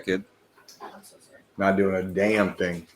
good. Not doing a damn thing.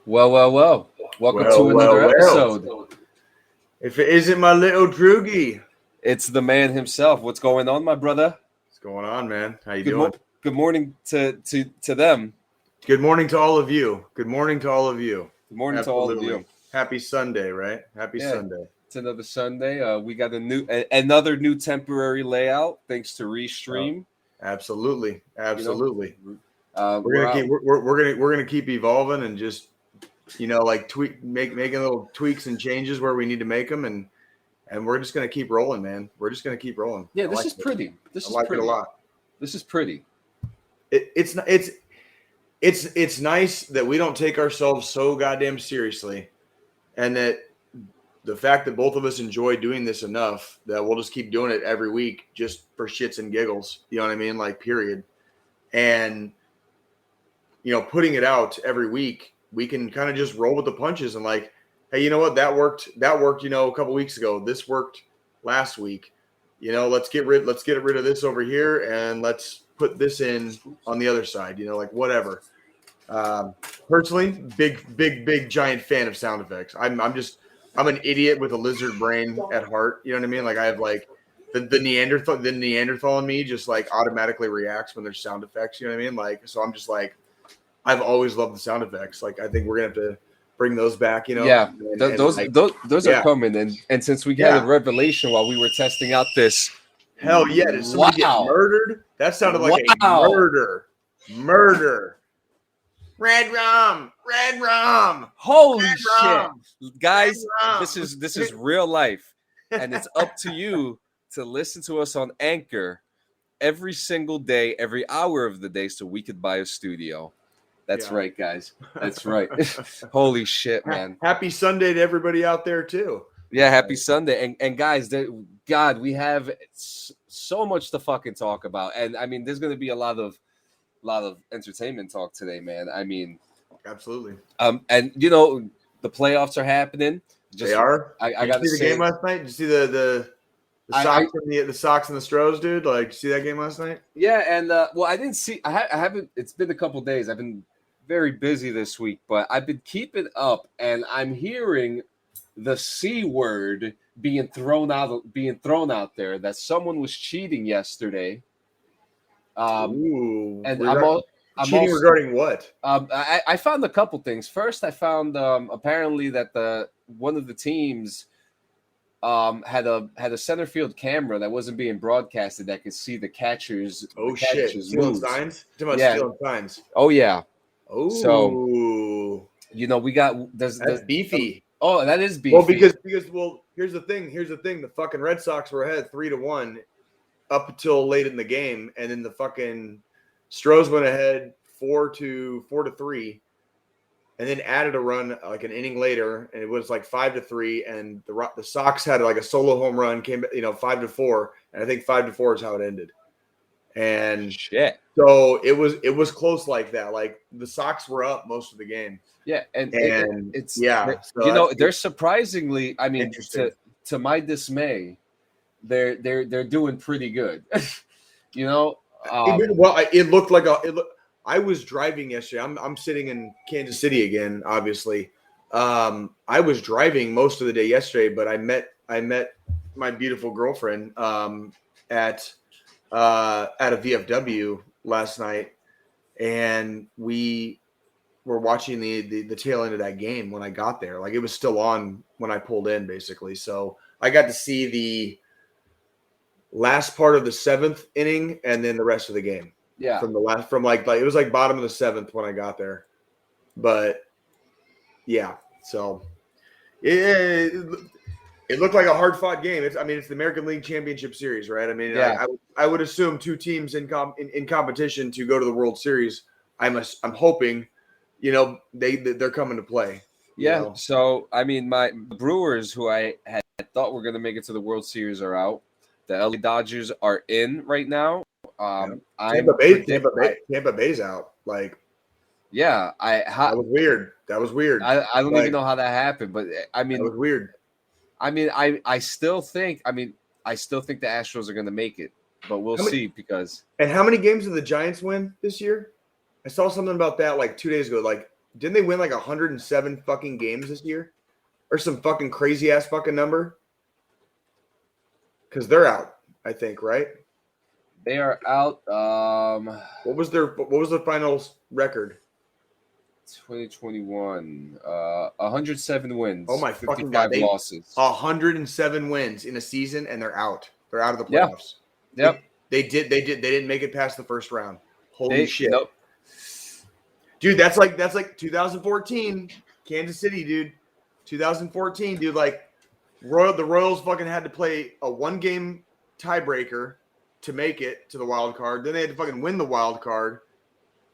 Well. Welcome to another episode. If it isn't my little Droogie. It's the man himself. What's going on, my brother? What's going on, man? How you doing? Good morning to them. Good morning to all of you. Good morning to all of you. Good morning to all of you. Happy Sunday, right? Happy Sunday. It's another Sunday. We got another new temporary layout thanks to Restream. Absolutely. You know, we're gonna keep evolving and just like making little tweaks and changes where we need to make them, and we're just gonna keep rolling, man. We're just gonna keep rolling. Yeah, this is pretty. I like it a lot. This is pretty. It's nice that we don't take ourselves so goddamn seriously, and that the fact that both of us enjoy doing this enough that we'll just keep doing it every week just for shits and giggles. You know what I mean? Like, period. And putting it out every week, we can kind of just roll with the punches and like, hey, you know what? That worked, a couple weeks ago. This worked last week. Let's get rid of this over here and let's put this in on the other side, like whatever. Personally, big giant fan of sound effects. I'm an idiot with a lizard brain at heart. You know what I mean? Like, I have like the Neanderthal in me just like automatically reacts when there's sound effects. You know what I mean? Like, so I'm just like, I've always loved the sound effects. Like, I think we're gonna have to bring those back. Yeah, those are coming. And since we had a revelation while we were testing out this, hell yeah, did somebody get murdered? That sounded like a murder. Red rum. Holy shit, guys! This is real life, and it's up to you to listen to us on Anchor every single day, every hour of the day, so we could buy a studio. That's right, guys. That's right. Holy shit, man! Happy Sunday to everybody out there too. Yeah, happy Sunday, and guys, God, we have so much to fucking talk about, and I mean, there's gonna be a lot of entertainment talk today, man. I mean, absolutely. And the playoffs are happening. They are. I got to see the game last night. Did you see the Sox and the Sox and the Stros, dude? Like, did you see that game last night? Yeah, and I didn't see. I haven't. It's been a couple days. I've been very busy this week, but I've been keeping up, and I'm hearing the C word being thrown out there that someone was cheating yesterday. And I'm cheating regarding what? I found a couple things. First, I found apparently that one of the teams had a center field camera that wasn't being broadcasted that could see the catchers. Oh shit! Stealing signs? Stealing signs. Oh yeah. Oh. So we got that's beefy. That is beefy. Well, because here's the thing. The fucking Red Sox were ahead 3-1 up until late in the game, and then the fucking Stros went ahead 4-3, and then added a run like an inning later, and it was like 5-3, and the Sox had like a solo home run, came 5-4, and I think 5-4 is how it ended. And shit. So it was close like that. Like, the Sox were up most of the game. Yeah, and it's So they're surprisingly, I mean, to my dismay, they're doing pretty good. It looked like I was driving yesterday. I'm sitting in Kansas City again, obviously. I was driving most of the day yesterday, but I met my beautiful girlfriend at a VFW last night, and we were watching the tail end of that game when I got there. Like, it was still on when I pulled in, basically. So I got to see the last part of the 7th inning and then the rest of the game. Yeah. From like it was like bottom of the 7th when I got there. But yeah, so it looked like a hard fought game. It's the American League Championship Series, right? I mean, yeah. I would assume 2 teams in competition to go to the World Series. I'm hoping, they're coming to play. Yeah. So I mean, my Brewers, who I had thought were going to make it to the World Series, are out. The LA Dodgers are in right now. Tampa Bay's out. Like, yeah, that was weird. I don't even know how that happened, but I mean, that was weird. I mean, I still think the Astros are going to make it, but we'll see because. And how many games did the Giants win this year? I saw something about that like 2 days ago. Like, didn't they win like 107 fucking games this year, or some fucking crazy ass fucking number? Because they're out, I think, right? They are out. What was the finals record? 2021, 107 wins. Oh my fucking god! 55 losses. 107 wins in a season, and they're out. They're out of the playoffs. Yep. They didn't make it past the first round. Holy shit! Nope. Dude, that's like 2014 Kansas City, dude. 2014, dude. Like, the Royals fucking had to play a 1-game tiebreaker to make it to the wild card. Then they had to fucking win the wild card.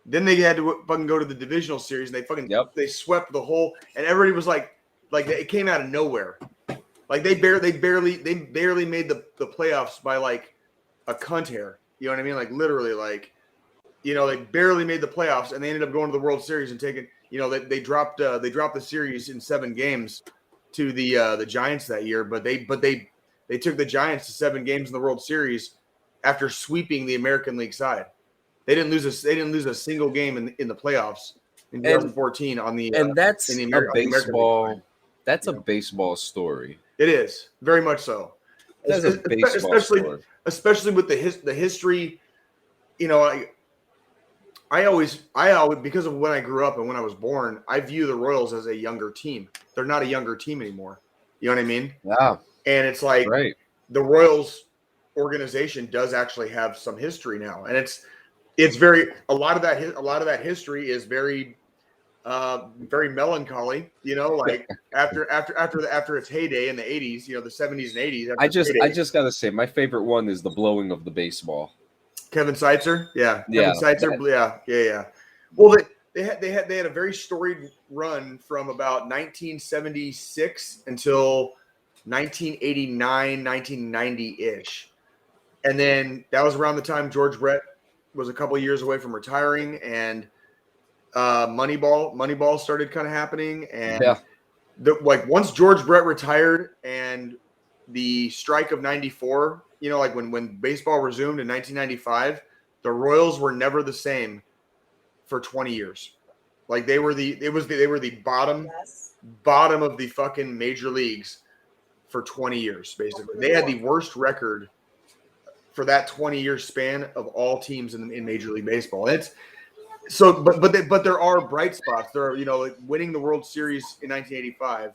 Then they had to fucking go to the divisional series, and they fucking they swept the whole. And everybody was like it came out of nowhere. Like they barely made the playoffs by like a cunt hair. You know what I mean? Like literally, like they barely made the playoffs, and they ended up going to the World Series and taking. They dropped the series in 7 games to the Giants that year, but they took the Giants to 7 games in the World Series after sweeping the American League side. They didn't lose a single game in the playoffs in 2014 on the and that's in the a baseball. That's a baseball story. It is very much so. That's a baseball story, especially with the history. I always because of when I grew up and when I was born, I view the Royals as a younger team. They're not a younger team anymore. You know what I mean? Yeah. And it's like the Royals organization does actually have some history now, and it's very a lot of that history is very very melancholy, like after its heyday in the 80s, the 70s and 80s. I just gotta say, my favorite one is the blowing of the baseball. Kevin Seitzer, Kevin Seitzer, yeah. Well, they had a very storied run from about 1976 until 1989, 1990-ish, and then that was around the time George Brett was a couple of years away from retiring, and Moneyball started kind of happening, and once George Brett retired and the strike of '94, like when baseball resumed in 1995, the Royals were never the same for 20 years. Like they were the bottom of the fucking major leagues for 20 years. Basically, they had the worst record for that 20-year span of all teams in Major League Baseball. It's so, but there are bright spots. There are, like winning the World Series in 1985.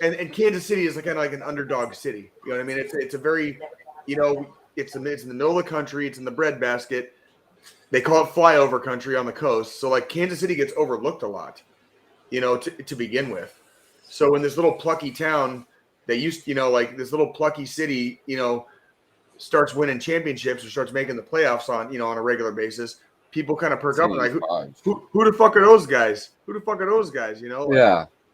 And Kansas City is kind of like an underdog city. You know what I mean? It's a very, it's in the middle of the country. It's in the breadbasket. They call it flyover country on the coast. So like Kansas City gets overlooked a lot, to begin with. So in this little plucky town, they used, like this little plucky city, starts winning championships or starts making the playoffs on a regular basis, people kind of perk up and like, who the fuck are those guys? Who the fuck are those guys?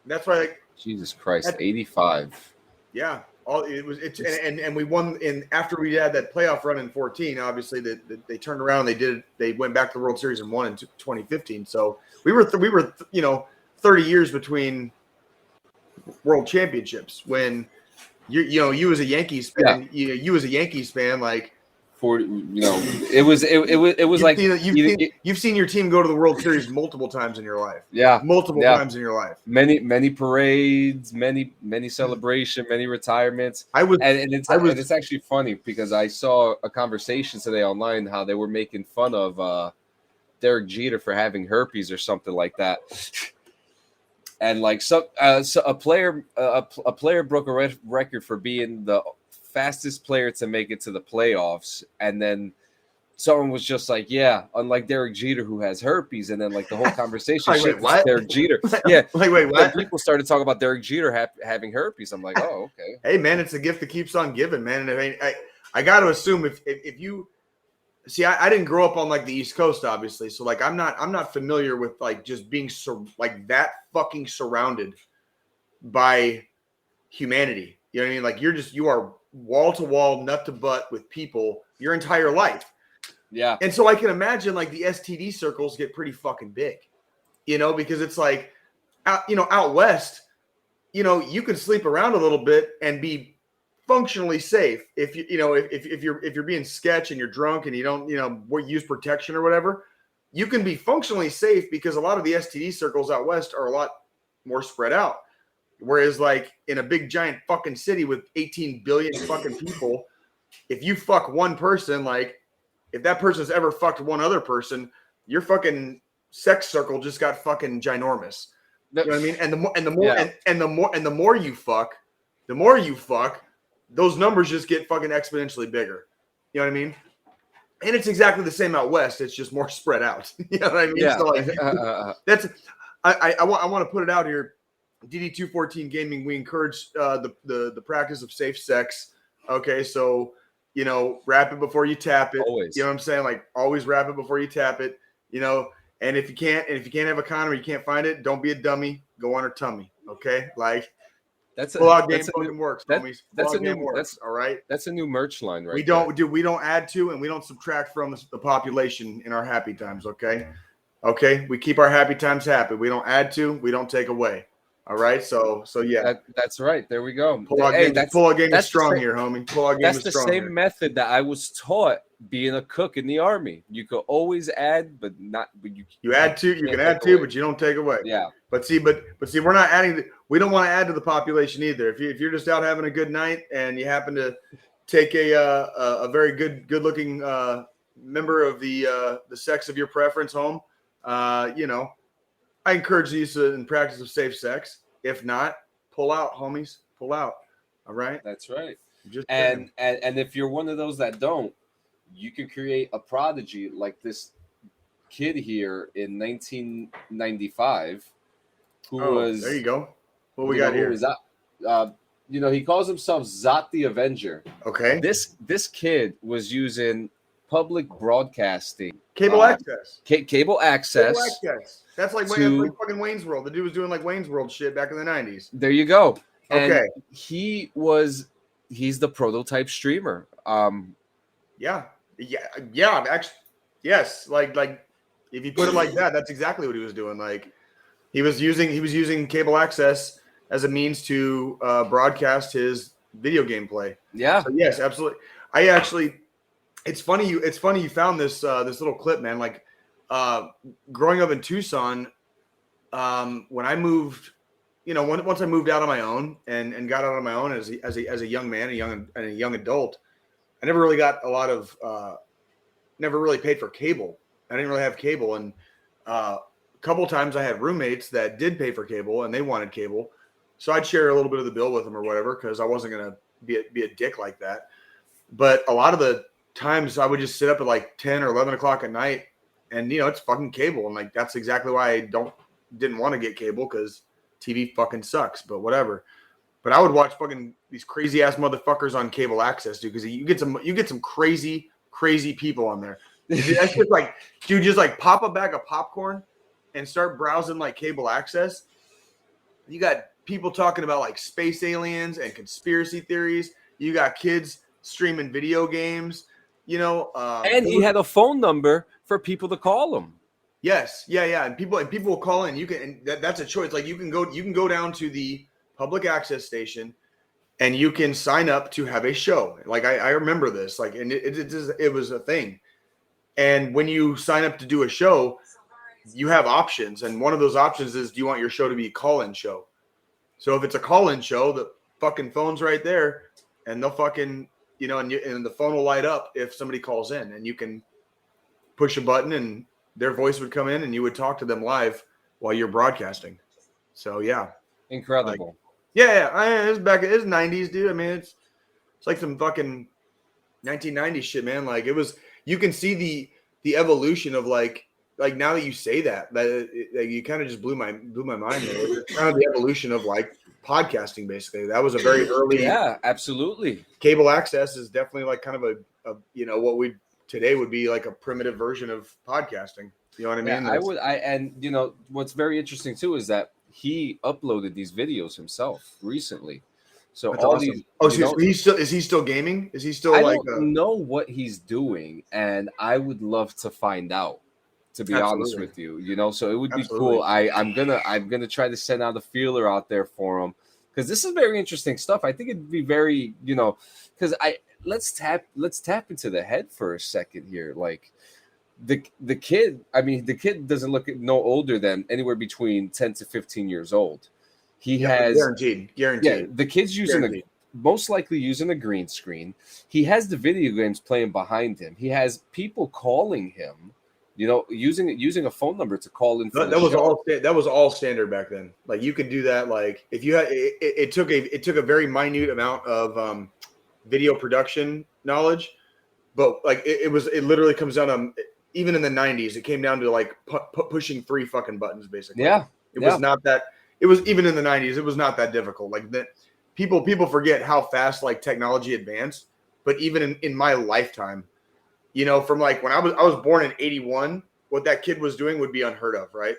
That's why, like, Jesus Christ, 85. Yeah, and we won after we had that playoff run in 14. Obviously, they turned around, they went back to the World Series and won in 2015. So we were 30 years between world championships when you as a Yankees fan, you as a Yankees fan, like it was like you've seen your team go to the World Series multiple times in your life. Multiple times in your life. Many parades, many celebration, many retirements. It's actually funny because I saw a conversation today online how they were making fun of Derek Jeter for having herpes or something like that. And like so a player broke a record for being the fastest player to make it to the playoffs, and then someone was just like, yeah, unlike Derek Jeter who has herpes, and then like the whole conversation Like, wait, shifted to what? Derek Jeter. Yeah, like wait, then what? people started talking about Derek Jeter having herpes. I'm like, oh, okay. Hey man, it's a gift that keeps on giving, man. And I got to assume if you see, I didn't grow up on like the East Coast, obviously, so like I'm not familiar with like just being like that fucking surrounded by humanity. You know what I mean? Like you are wall to wall, nut to butt with people your entire life. Yeah. And so I can imagine like the STD circles get pretty fucking big, because it's like, out west, you can sleep around a little bit and be functionally safe if if you're being sketch and you're drunk and you don't use protection or whatever. You can be functionally safe because a lot of the STD circles out west are a lot more spread out. Whereas like in a big giant fucking city with 18 billion fucking people, if you fuck one person, like if that person's ever fucked one other person, your fucking sex circle just got fucking ginormous. You know what I mean? And the more you fuck, those numbers just get fucking exponentially bigger. You know what I mean? And it's exactly the same out west. It's just more spread out. You know what I mean? Yeah. So like, that's I want to put it out here. DD214 Gaming, we encourage the practice of safe sex. Okay, so wrap it before you tap it. Always. You know what I'm saying? Like always wrap it before you tap it. And if you can't have a condom or you can't find it, don't be a dummy. Go on her tummy. Okay, like pull out game fucking works, homies. That's a new works. All right. That's a new merch line, right? We don't add to and we don't subtract from the population in our happy times. Okay, we keep our happy times happy. We don't add to. We don't take away. All right, so yeah, that's right. There we go. Pull out game is strong here, homie. Pull out game is strong. That's the same method that I was taught being a cook in the Army. You could always add, but you add to. You can add to, but you don't take away. Yeah. But see, we're not adding. We don't want to add to the population either. If you're just out having a good night and you happen to take a very good looking member of the sex of your preference home, I encourage the use and practice of safe sex. If not, pull out, homies. Pull out. All right. That's right. And if you're one of those that don't, you can create a prodigy like this kid here in 1995 who was. There you go. What we got here? He calls himself Zot the Avenger. Okay. This kid was using public broadcasting. Cable access. Cable access. That's like fucking Wayne's World. The dude was doing like Wayne's World shit back in the 90s. There you go. Okay. And he's the prototype streamer. Yeah. Actually, yes. Like if you put it like that, that's exactly what he was doing. Like he was using cable access as a means to broadcast his video game play. Yeah. So yes, absolutely. It's funny you found this little clip, man. Like growing up in Tucson, when I moved, once I moved out on my own and got out on my own as a young man, a young adult, I never really got a lot of never really paid for cable. I didn't really have cable, and a couple times I had roommates that did pay for cable and they wanted cable, so I'd share a little bit of the bill with them or whatever because I wasn't gonna be a dick like that. But a lot of the times I would just sit up at like 10 or 11 o'clock at night, and it's fucking cable, and like that's exactly why I didn't want to get cable because TV fucking sucks. But whatever. But I would watch fucking these crazy ass motherfuckers on cable access, dude, because you get some crazy people on there. That's just like, dude, just like pop a bag of popcorn and start browsing like cable access. You got people talking about like space aliens and conspiracy theories. You got kids streaming video games. And he had a phone number for people to call him. Yes, yeah, and people will call in. You can, and that's a choice. Like you can go down to the public access station, and you can sign up to have a show. Like I remember this. Like, and it was a thing. And when you sign up to do a show, you have options, and one of those options is, do you want your show to be a call-in show? So if it's a call-in show, the fucking phone's right there, and they'll fucking. And the phone will light up if somebody calls in, and you can push a button and their voice would come in and you would talk to them live while you're broadcasting. So yeah, incredible. Like, yeah. It's back. It's 90s, dude. I mean, it's like some fucking 1990s shit, man. Like it was. You can see the evolution of like now that you say that you kind of just blew my mind. It's kind of the evolution of like podcasting, basically. That was a very early. Yeah, absolutely. Cable access is definitely like kind of a what we today would be like a primitive version of podcasting. You know what I mean? Yeah, and what's very interesting too is that he uploaded these videos himself recently. So That's all awesome. these. Oh, so is he still gaming? Is he still I like? don't know what he's doing, and I would love to find out. To be honest with you, so it would be cool. I'm gonna try to send out a feeler out there for him because this is very interesting stuff. I think it'd be very because let's tap into the head for a second here. Like the kid, I mean, the kid doesn't look no older than anywhere between 10 to 15 years old. He has guaranteed. Yeah, the kid's most likely using a green screen. He has the video games playing behind him. He has people calling him. Using a phone number to call in. That was all standard back then. Like you could do that. Like if you had, it took a very minute amount of video production knowledge, but like it literally comes down to, even in the 90s, it came down to like pushing 3 fucking buttons basically. Yeah, it was not that. It was even in the 90s. It was not that difficult. Like that, people forget how fast like technology advanced. But even in my lifetime. From like when I was born in 81, what that kid was doing would be unheard of, right?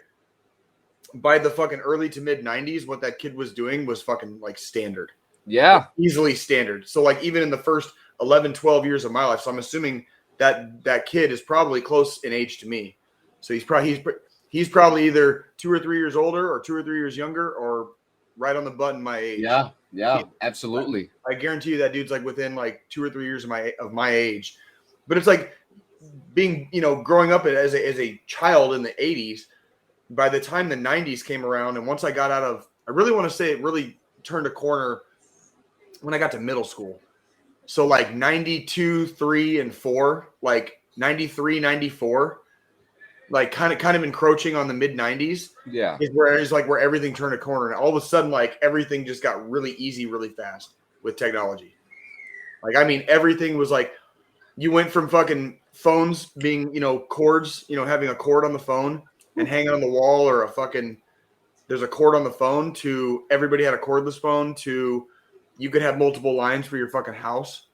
By the fucking early to mid 90s, what that kid was doing was fucking like standard. Yeah. Like easily standard. So like even in the first 11, 12 years of my life, so I'm assuming that kid is probably close in age to me. So he's probably either 2 or 3 years older or 2 or 3 years younger or right on the button my age. Yeah, absolutely. I guarantee you that dude's like within like 2 or 3 years of my age. But it's like being, growing up as a child in the 80s, by the time the 90s came around, and once I got I really want to say it really turned a corner when I got to middle school. So like 92, 3, and 4, like 93, 94, like kind of encroaching on the mid 90s. Yeah. Is where everything turned a corner. And all of a sudden, like everything just got really easy, really fast with technology. Like, I mean, everything was like, you went from fucking phones being, cords, having a cord on the phone and hanging on the wall, or there's a cord on the phone, to everybody had a cordless phone, to you could have multiple lines for your fucking house.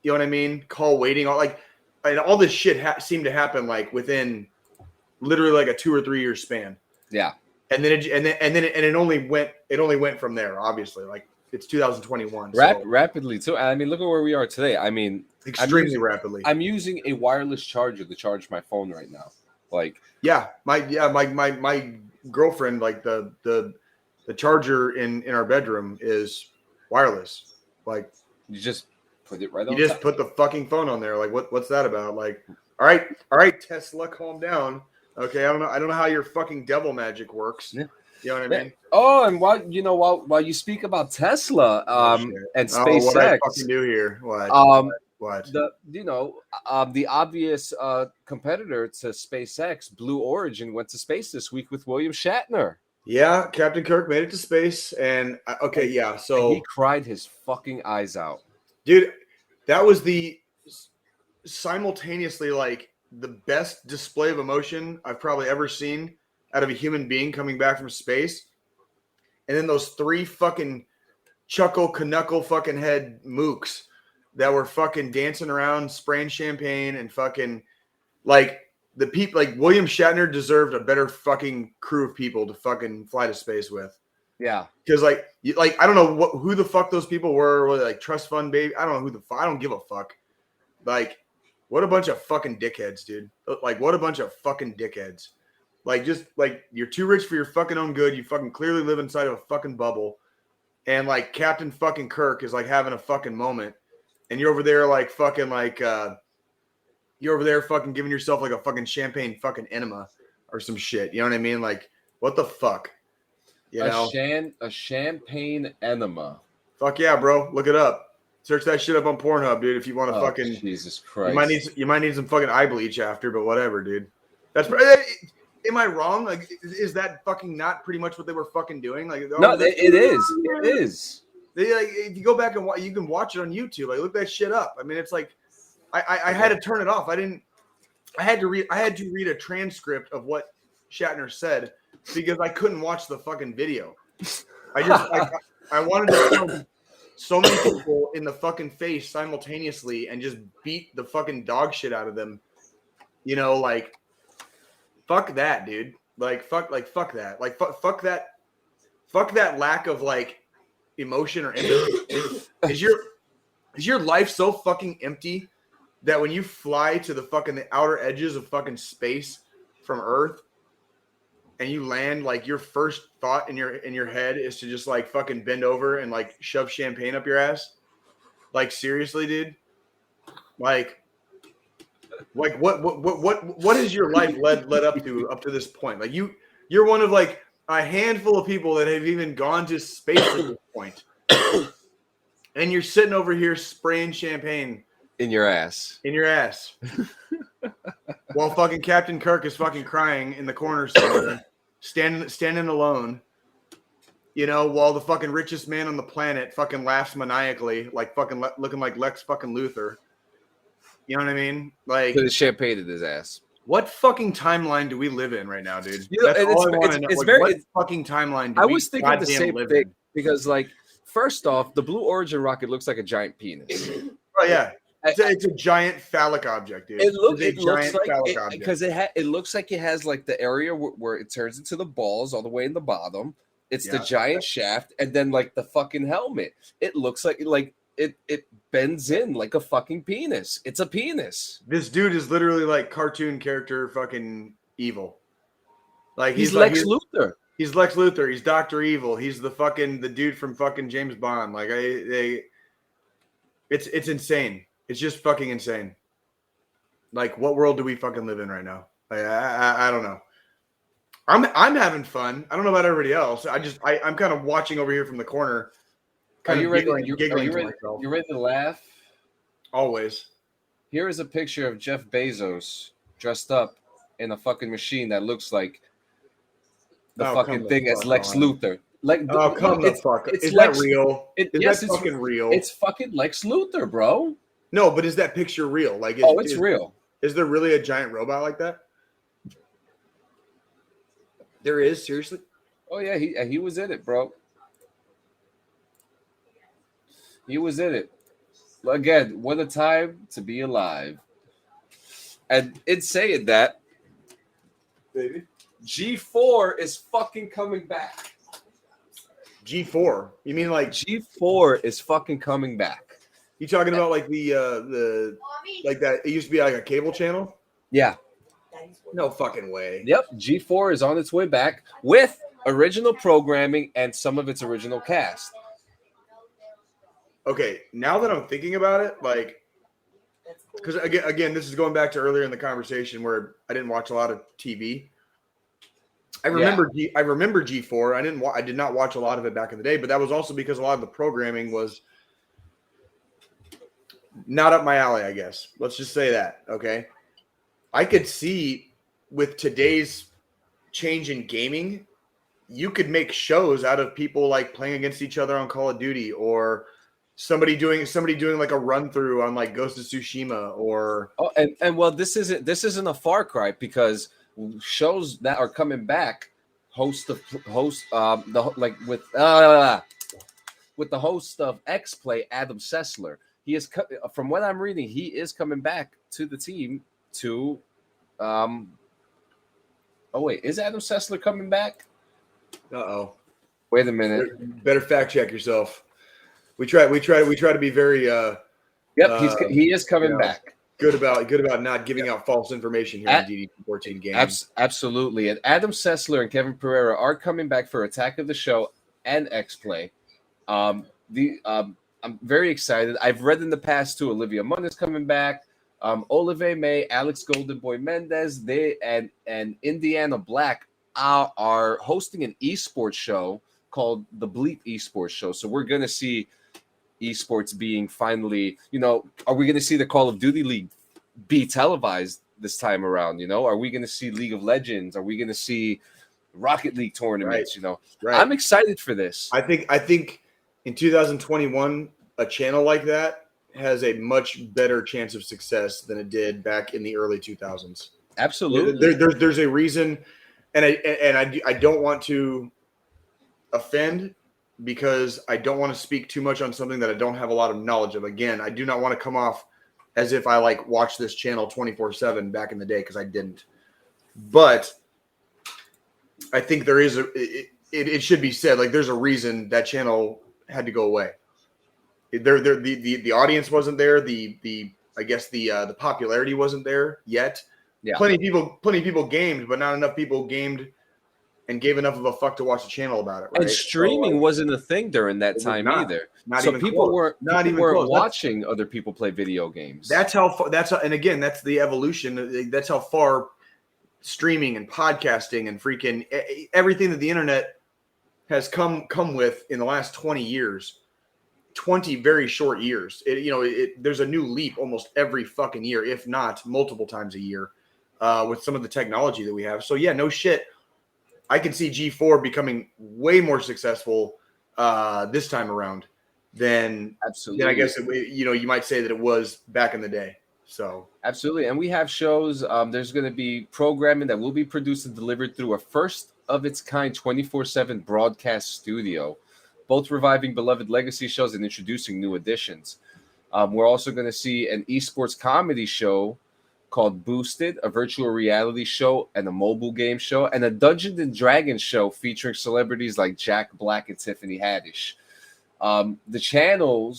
You know what I mean? Call waiting, all this shit seemed to happen like within literally like a 2 or 3 year span. Yeah. And then it only went from there, obviously. Like it's 2021. Rapidly too. I mean, look at where we are today. I mean, extremely rapidly. I'm using a wireless charger to charge my phone right now. Like, my girlfriend, like the charger in our bedroom is wireless. Like you just put it right on. You just put the fucking phone on there. Like what's that about? Like, all right, Tesla, calm down. Okay, I don't know how your fucking devil magic works. Yeah. You know what I mean? Oh, and while you speak about Tesla and SpaceX, what I fucking do here? What? What? The obvious competitor to SpaceX, Blue Origin, went to space this week with William Shatner. Yeah, Captain Kirk made it to space, and so he cried his fucking eyes out, dude. That was simultaneously like the best display of emotion I've probably ever seen out of a human being coming back from space. And then those 3 fucking chuckle knuckle fucking head mooks that were fucking dancing around, spraying champagne, and fucking like the people. Like William Shatner deserved a better fucking crew of people to fucking fly to space with. Yeah, because like I don't know who the fuck those people were. Were they like trust fund baby? I don't know who the fuck. I don't give a fuck. Like, what a bunch of fucking dickheads, dude. Like, what a bunch of fucking dickheads. Like, just like you're too rich for your fucking own good. You fucking clearly live inside of a fucking bubble. And like Captain fucking Kirk is like having a fucking moment. And you're over there like fucking like you're over there fucking giving yourself like a fucking champagne fucking enema or some shit. You know what I mean? Like, what the fuck? A champagne enema. Fuck yeah, bro. Look it up. Search that shit up on Pornhub, dude. If you want to fucking Jesus Christ. You might need some fucking eye bleach after, but whatever, dude. That's am I wrong? Like, is that fucking not pretty much what they were fucking doing? Like, no, it is. They like, if you go back and you can watch it on YouTube. Like, look that shit up. I mean, it's like I had to turn it off. I had to read a transcript of what Shatner said because I couldn't watch the fucking video. I wanted to punch so many people in the fucking face simultaneously and just beat the fucking dog shit out of them. You know, like, fuck that, dude. Like, fuck that. Like, fuck that lack of like emotion or empathy. Is your life so fucking empty that when you fly to the outer edges of fucking space from Earth and you land, like, your first thought in your head is to just like fucking bend over and like shove champagne up your ass? Like, seriously, dude? Like what has your life led up to this point? Like, you're one of like a handful of people that have even gone to space at this point. And you're sitting over here spraying champagne in your ass. While fucking Captain Kirk is fucking crying in the corner somewhere, standing alone. You know, while the fucking richest man on the planet fucking laughs maniacally, like fucking looking like Lex fucking Luthor. You know what I mean? Like, put champagne in his ass. What fucking timeline do we live in right now, dude? You know, That's all I want to know. It's like, very. what fucking timeline do I we was thinking the same thing in? because, like, first off, the Blue Origin rocket looks like a giant penis. Oh yeah, it's a giant phallic object, dude. It looks like because it looks like it has like the area where it turns into the balls all the way in the bottom. It's the giant shaft, and then like the fucking helmet. It looks like it bends in like a fucking penis. It's a penis. This dude is literally like cartoon character fucking evil. Like he's Lex Luthor. He's Lex Luthor. He's Dr. Evil. He's the dude from fucking James Bond. Like it's insane. It's just fucking insane. Like, what world do we fucking live in right now? Like, I don't know. I'm having fun. I don't know about everybody else. I'm kind of watching over here from the corner. Are you ready? You ready to laugh? Always. Here is a picture of Jeff Bezos dressed up in a fucking machine that looks like the fucking thing as Lex Luthor. Like, come the fuck! Is that real? Is that fucking real? It's fucking Lex Luthor, bro. No, but is that picture real? Like, it's real. Is there really a giant robot like that? There is, seriously. Oh yeah, he was in it, bro. He was in it. Again, what a time to be alive. And in saying that, baby, G4 is fucking coming back. G4? You mean like G4 is fucking coming back? You talking about like the like that? It used to be like a cable channel. Yeah. No fucking way. Yep. G4 is on its way back with original programming and some of its original cast. Okay, now that I'm thinking about it, like, because again, this is going back to earlier in the conversation where I didn't watch a lot of TV. I remember G4. I did not watch a lot of it back in the day, but that was also because a lot of the programming was not up my alley, I guess. Let's just say that, okay? I could see with today's change in gaming, you could make shows out of people like playing against each other on Call of Duty, or somebody doing like a run through on like Ghost of Tsushima, or and well, this isn't a Far Cry, because shows that are coming back with the host of X Play, Adam Sessler. He is, from what I'm reading, he is coming back to the team to oh wait, is Adam Sessler coming back? Uh-oh. Wait a minute. Better fact check yourself. We try to be very he is coming back. Good about not giving out false information here in DD14 games. Absolutely. And Adam Sessler and Kevin Pereira are coming back for Attack of the Show and X-Play. I'm very excited. I've read in the past too, Olivia Munn is coming back. Olive May, Alex Goldenboy Mendez, and Indiana Black are hosting an esports show called the Bleep Esports Show. So we're going to see esports being finally, are we going to see the Call of Duty League be televised this time around? You know, are we going to see League of Legends? Are we going to see Rocket League tournaments? Right. You know, Right. I'm excited for this. I think in 2021, a channel like that has a much better chance of success than it did back in the early 2000s. Absolutely. There's a reason, and I don't want to offend, because I don't want to speak too much on something that I don't have a lot of knowledge of. Again, I do not want to come off as if I like watched this channel 24/7 back in the day, because I didn't. But I think there is it should be said, like, there's a reason that channel had to go away. The audience wasn't there. I guess the popularity wasn't there yet. Yeah. Plenty of people gamed, but not enough people gamed and gave enough of a fuck to watch a channel about it. Right? And streaming wasn't a thing during that time either. So people weren't watching other people play video games. And again, that's the evolution. That's how far streaming and podcasting and freaking everything that the internet has come with in the last 20 years. 20 very short years. There's a new leap almost every fucking year, if not multiple times a year, with some of the technology that we have. So yeah, no shit. I can see G4 becoming way more successful this time around than I guess you might say that it was back in the day. So absolutely, and we have shows. There's going to be programming that will be produced and delivered through a first of its kind 24/7 broadcast studio, both reviving beloved legacy shows and introducing new additions. We're also going to see an esports comedy show called Boosted, a virtual reality show and a mobile game show, and a Dungeons and Dragons show featuring celebrities like Jack Black and Tiffany Haddish. The channel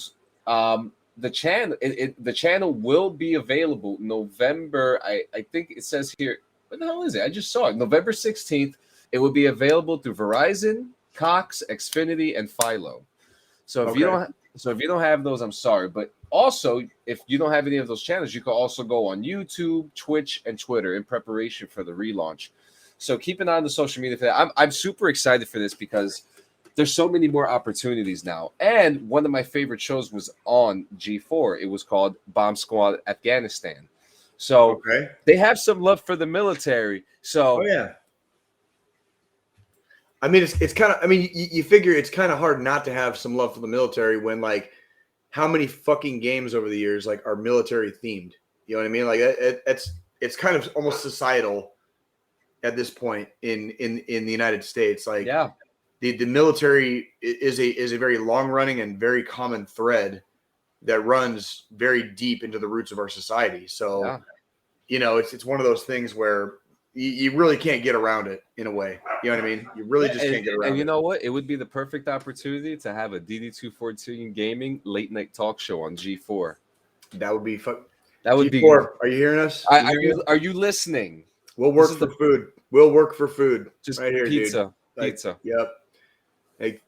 will be available November. I think it says here. What the hell is it? I just saw it. November 16th. It will be available through Verizon, Cox, Xfinity, and Philo. So if you don't have those, I'm sorry. But also, if you don't have any of those channels, you can also go on YouTube, Twitch, and Twitter in preparation for the relaunch. So keep an eye on the social media for that. I'm super excited for this because there's so many more opportunities now. And one of my favorite shows was on G4. It was called Bomb Squad Afghanistan. So they have some love for the military. So I mean, it's kind of, you figure it's kind of hard not to have some love for the military when, like, how many fucking games over the years, like, are military themed? You know what I mean? Like, it's kind of almost societal at this point in the United States. Like, the military is a very long running and very common thread that runs very deep into the roots of our society. So, it's one of those things where you really can't get around it in a way. You know what I mean? You really just can't get around it. And you know what? It would be the perfect opportunity to have a DD214 gaming late night talk show on G4. That would be fun. That would G4, be. Are you hearing us? Are you listening? We'll work for food. We'll work for food. Just right here, pizza. Dude. Pizza. Yep. Like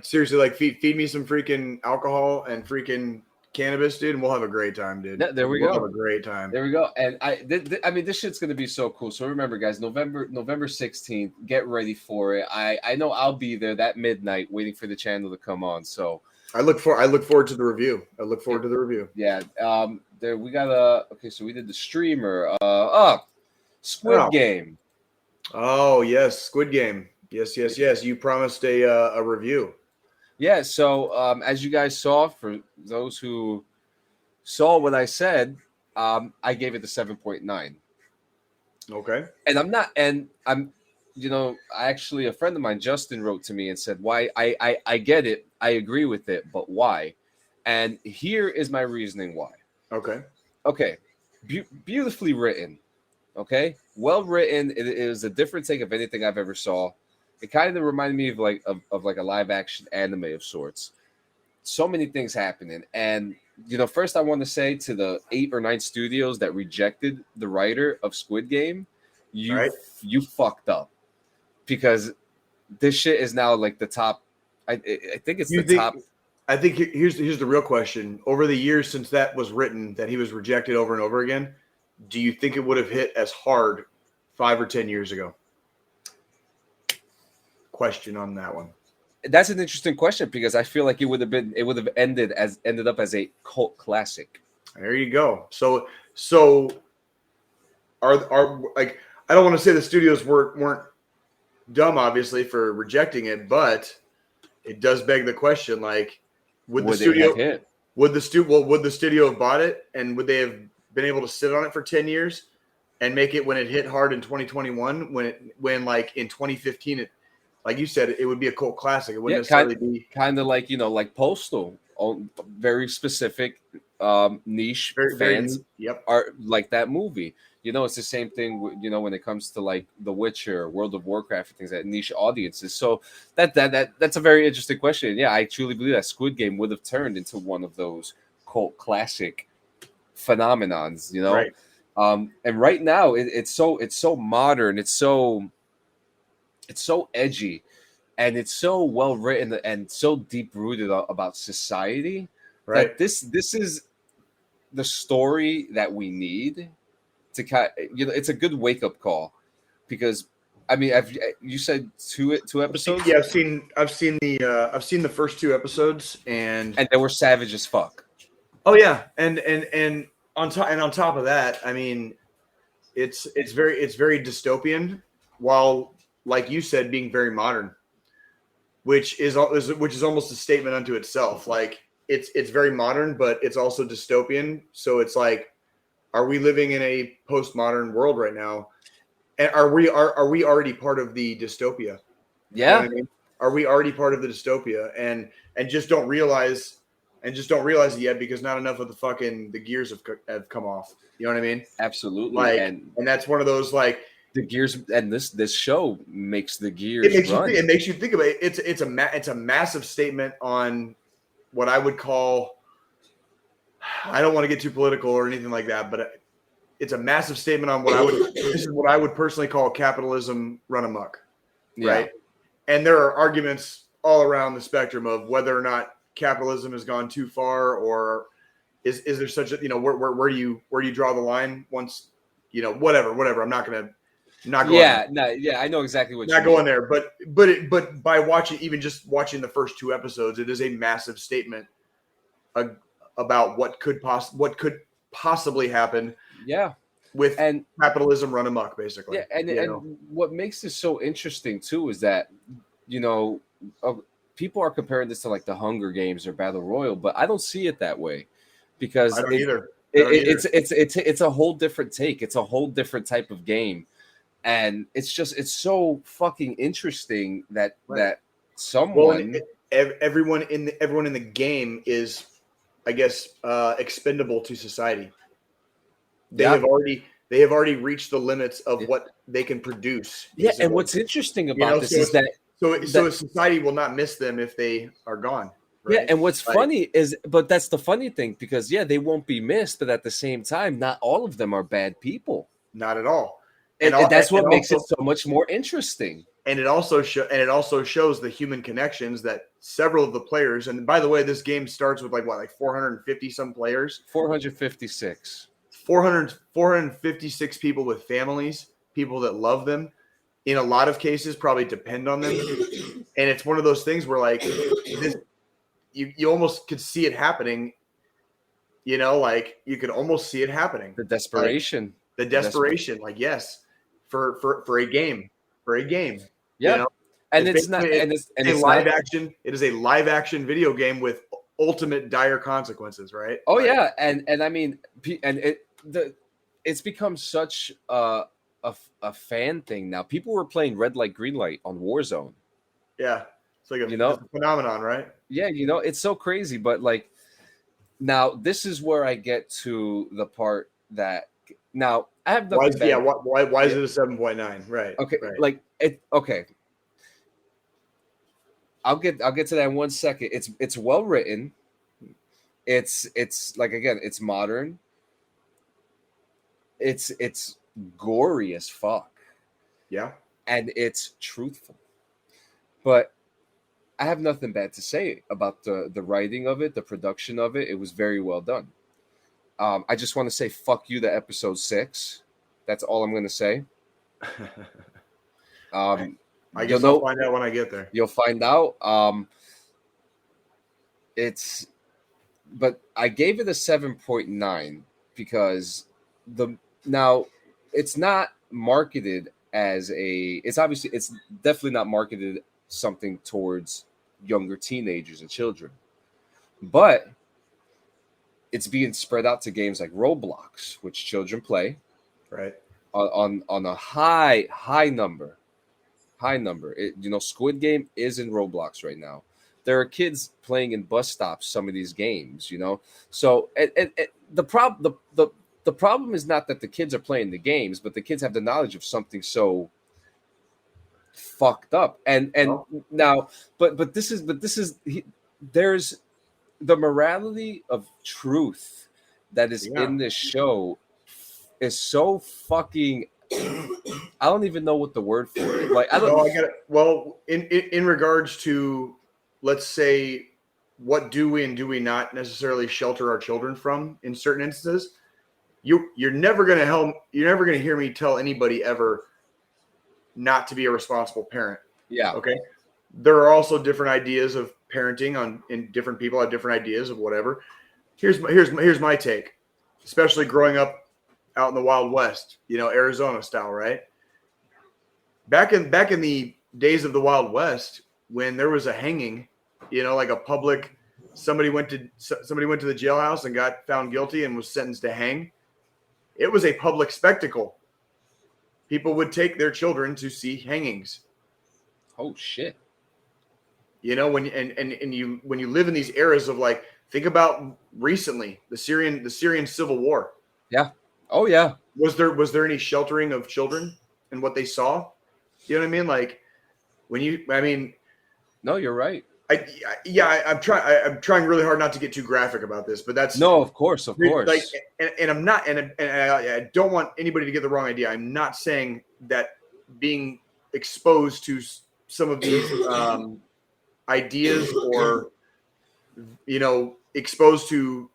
seriously, like feed me some freaking alcohol and freaking cannabis, dude, and we'll have a great time, dude. Yeah, there we go. We'll have a great time. There we go. And I mean, this shit's gonna be so cool. So remember, guys, November 16th. Get ready for it. I know I'll be there that midnight, waiting for the channel to come on. So I look forward to the review. Yeah. There we got so we did the streamer. Squid Game. Oh yes, Squid Game. Yes. You promised a review. Yeah, so as you guys saw, for those who saw what I said, I gave it a 7.9. Okay. And I'm actually, a friend of mine, Justin, wrote to me and said, why? I get it. I agree with it, but why? And here is my reasoning why. Okay. Beautifully written. Okay. Well written. It is a different take of anything I've ever saw. It kind of reminded me of like a live action anime of sorts. So many things happening. And, first I want to say to the 8 or 9 studios that rejected the writer of Squid Game, you fucked up. Because this shit is now like the top. I think it's top. I think here's the real question. Over the years since that was written, that he was rejected over and over again, do you think it would have hit as hard 5 or 10 years ago? Question on that one. That's an interesting question because I feel like it would have ended up as a cult classic. There you go. So are like, I don't want to say the studios weren't dumb, obviously, for rejecting it, but it does beg the question, like, would the studio would the studio have bought it, and would they have been able to sit on it for 10 years and make it when it hit hard in 2021, when like in 2015 it, like you said, it would be a cult classic. It wouldn't necessarily be kind of like, like Postal, very specific niche fans are like that movie. It's the same thing, when it comes to like The Witcher, World of Warcraft, things that niche audiences. So that's a very interesting question. Yeah, I truly believe that Squid Game would have turned into one of those cult classic phenomenons. Right. And right now it's so modern, it's so edgy, and it's so well written and so deep rooted about society, right? That this is the story that we need to it's a good wake up call, because I mean, you said two episodes? Yeah, I've seen the first 2 episodes, and they were savage as fuck. Oh yeah, and on top of that, I mean, it's very dystopian, while, like you said, being very modern, which is almost a statement unto itself. Like, it's very modern, but it's also dystopian. So it's like, are we living in a postmodern world right now? And are we already part of the dystopia? Yeah. You know what I mean? Are we already part of the dystopia and just don't realize it yet, because not enough of the gears have come off. You know what I mean? Absolutely. Like, and that's one of those, like, the gears, and this show makes the gears run. It makes you think about it. It's a massive statement on what I would call, I don't want to get too political or anything like that, but it's a massive statement on this is what I would personally call capitalism run amok. Right. And there are arguments all around the spectrum of whether or not capitalism has gone too far, or is there such a, where do you draw the line once, whatever. I'm not going I know exactly what you're going there, but by just watching the first 2 episodes, it is a massive statement about what could possibly happen. Yeah. With capitalism run amok, basically. Yeah, and what makes this so interesting too is that, people are comparing this to like the Hunger Games or Battle Royale, but I don't see it that way, because I don't either. It's a whole different take. It's a whole different type of game, and it's so fucking interesting that someone, everyone in the game is, I guess, expendable to society. They have already reached the limits of what they can produce. Yeah, and what's interesting about this is that society will not miss them if they are gone. Right? Yeah, and what's funny is, but that's the funny thing, because they won't be missed, but at the same time, not all of them are bad people. Not at all. And that's what makes it so much more interesting. And it also shows the human connections that several of the players. And by the way, this game starts with like 450 some players. 456. 456 people with families, people that love them, in a lot of cases probably depend on them. And it's one of those things where, like, you almost could see it happening. Like, you could almost see it happening. The desperation. Like, yes, for a game. Yeah. And it's live action. It is a live action video game with ultimate dire consequences, right? Oh, yeah. And I mean, and it's become such a fan thing now. People were playing red light, green light on Warzone. Yeah, it's like a phenomenon, right? Yeah, it's so crazy. But like, now this is where I get to the part that now I have why is it a 7.9? Right. Okay. Right. Like it. Okay. I'll get to that in 1 second. It's well written. It's like, again, it's modern. It's gory as fuck. Yeah. And it's truthful. But I have nothing bad to say about the writing of it, the production of it. It was very well done. I just want to say fuck you to episode 6. That's all I'm going to say. I guess I'll find out when I get there. You'll find out. But I gave it a 7.9 because now it's not marketed as it's definitely not marketed something towards younger teenagers and children, but it's being spread out to games like Roblox, which children play, right? On a high number. Squid Game is in Roblox right now. There are kids playing in bus stops some of these games. So the problem is not that the kids are playing the games, but the kids have the knowledge of something so fucked up. And now, but this is there's the morality of truth that is in this show is so fucking. I don't even know what the word for it. Like I don't. No, I get it. Well, in regards to, let's say, what do we and do we not necessarily shelter our children from in certain instances? You're never gonna help. You're never gonna hear me tell anybody ever not to be a responsible parent. Yeah. Okay. There are also different ideas of parenting and different people have different ideas of whatever. Here's my take, especially growing up out in the Wild West, Arizona style, right? Back in the days of the Wild West, when there was a hanging, like a public, somebody went to the jailhouse and got found guilty and was sentenced to hang. It was a public spectacle. People would take their children to see hangings. Oh shit. When you live in these eras of, like, think about recently the Syrian civil war. Yeah. Oh yeah. Was there any sheltering of children and what they saw? You know what I mean? Like no, you're right. I'm trying really hard not to get too graphic about this, but that's no, of course. Like, and I'm not, and I don't want anybody to get the wrong idea. I'm not saying that being exposed to some of these ideas or exposed to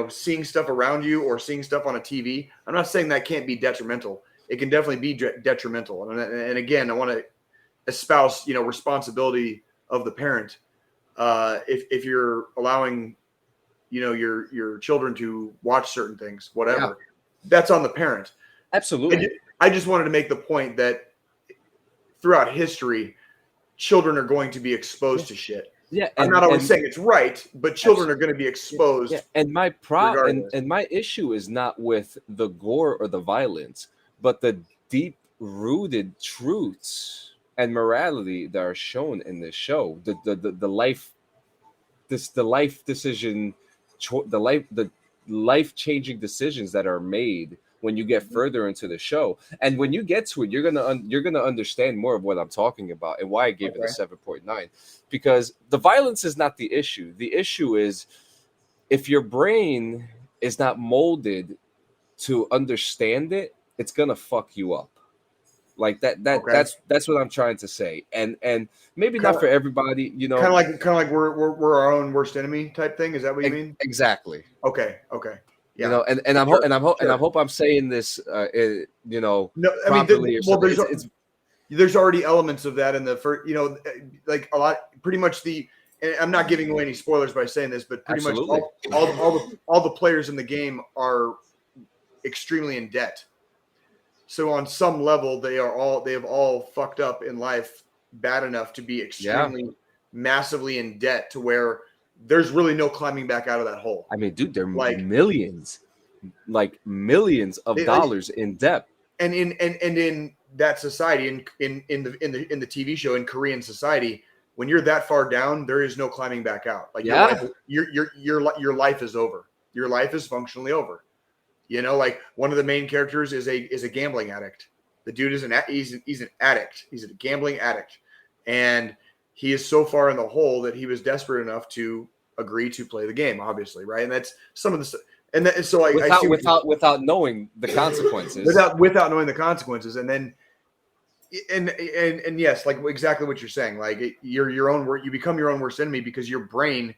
seeing stuff around you or seeing stuff on a TV. I'm not saying that can't be detrimental. It can definitely be detrimental. And again, I want to espouse responsibility of the parent. If you're allowing your children to watch certain things, whatever, that's on the parent. Absolutely. I just wanted to make the point that throughout history, children are going to be exposed to shit. Yeah, I'm not always saying it's right, but children are going to be exposed. Yeah. And my problem and my issue is not with the gore or the violence, but the deep-rooted truths and morality that are shown in this show. The life-changing decisions that are made when you get further into the show. And when you get to it, you're gonna understand more of what I'm talking about and why I gave it a 7.9. Because the violence is not the issue. The issue is if your brain is not molded to understand it, it's gonna fuck you up. Like that. That's what I'm trying to say. And maybe not for everybody, Kind of like we're our own worst enemy type thing. Is that what you mean? Exactly. Okay. Yeah. I hope I'm saying this. No, properly. There's already elements of that in the first. Like a lot. Pretty much and I'm not giving away any spoilers by saying this, but pretty Absolutely. much all the players in the game are extremely in debt. So on some level, they have all fucked up in life bad enough to be extremely massively in debt to where there's really no climbing back out of that hole. I mean, dude, they're millions of dollars in debt. And in that society, in the TV show, in Korean society, when you're that far down, there is no climbing back out. Like your life is over. Your life is functionally over. Like one of the main characters is a gambling addict. The dude is he's an addict. He's a gambling addict, and he is so far in the hole that he was desperate enough to agree to play the game. Obviously, right? And that's some of the. And so without knowing the consequences. Without knowing the consequences, and then. And yes, like exactly what you're saying. Like you become your own worst enemy because your brain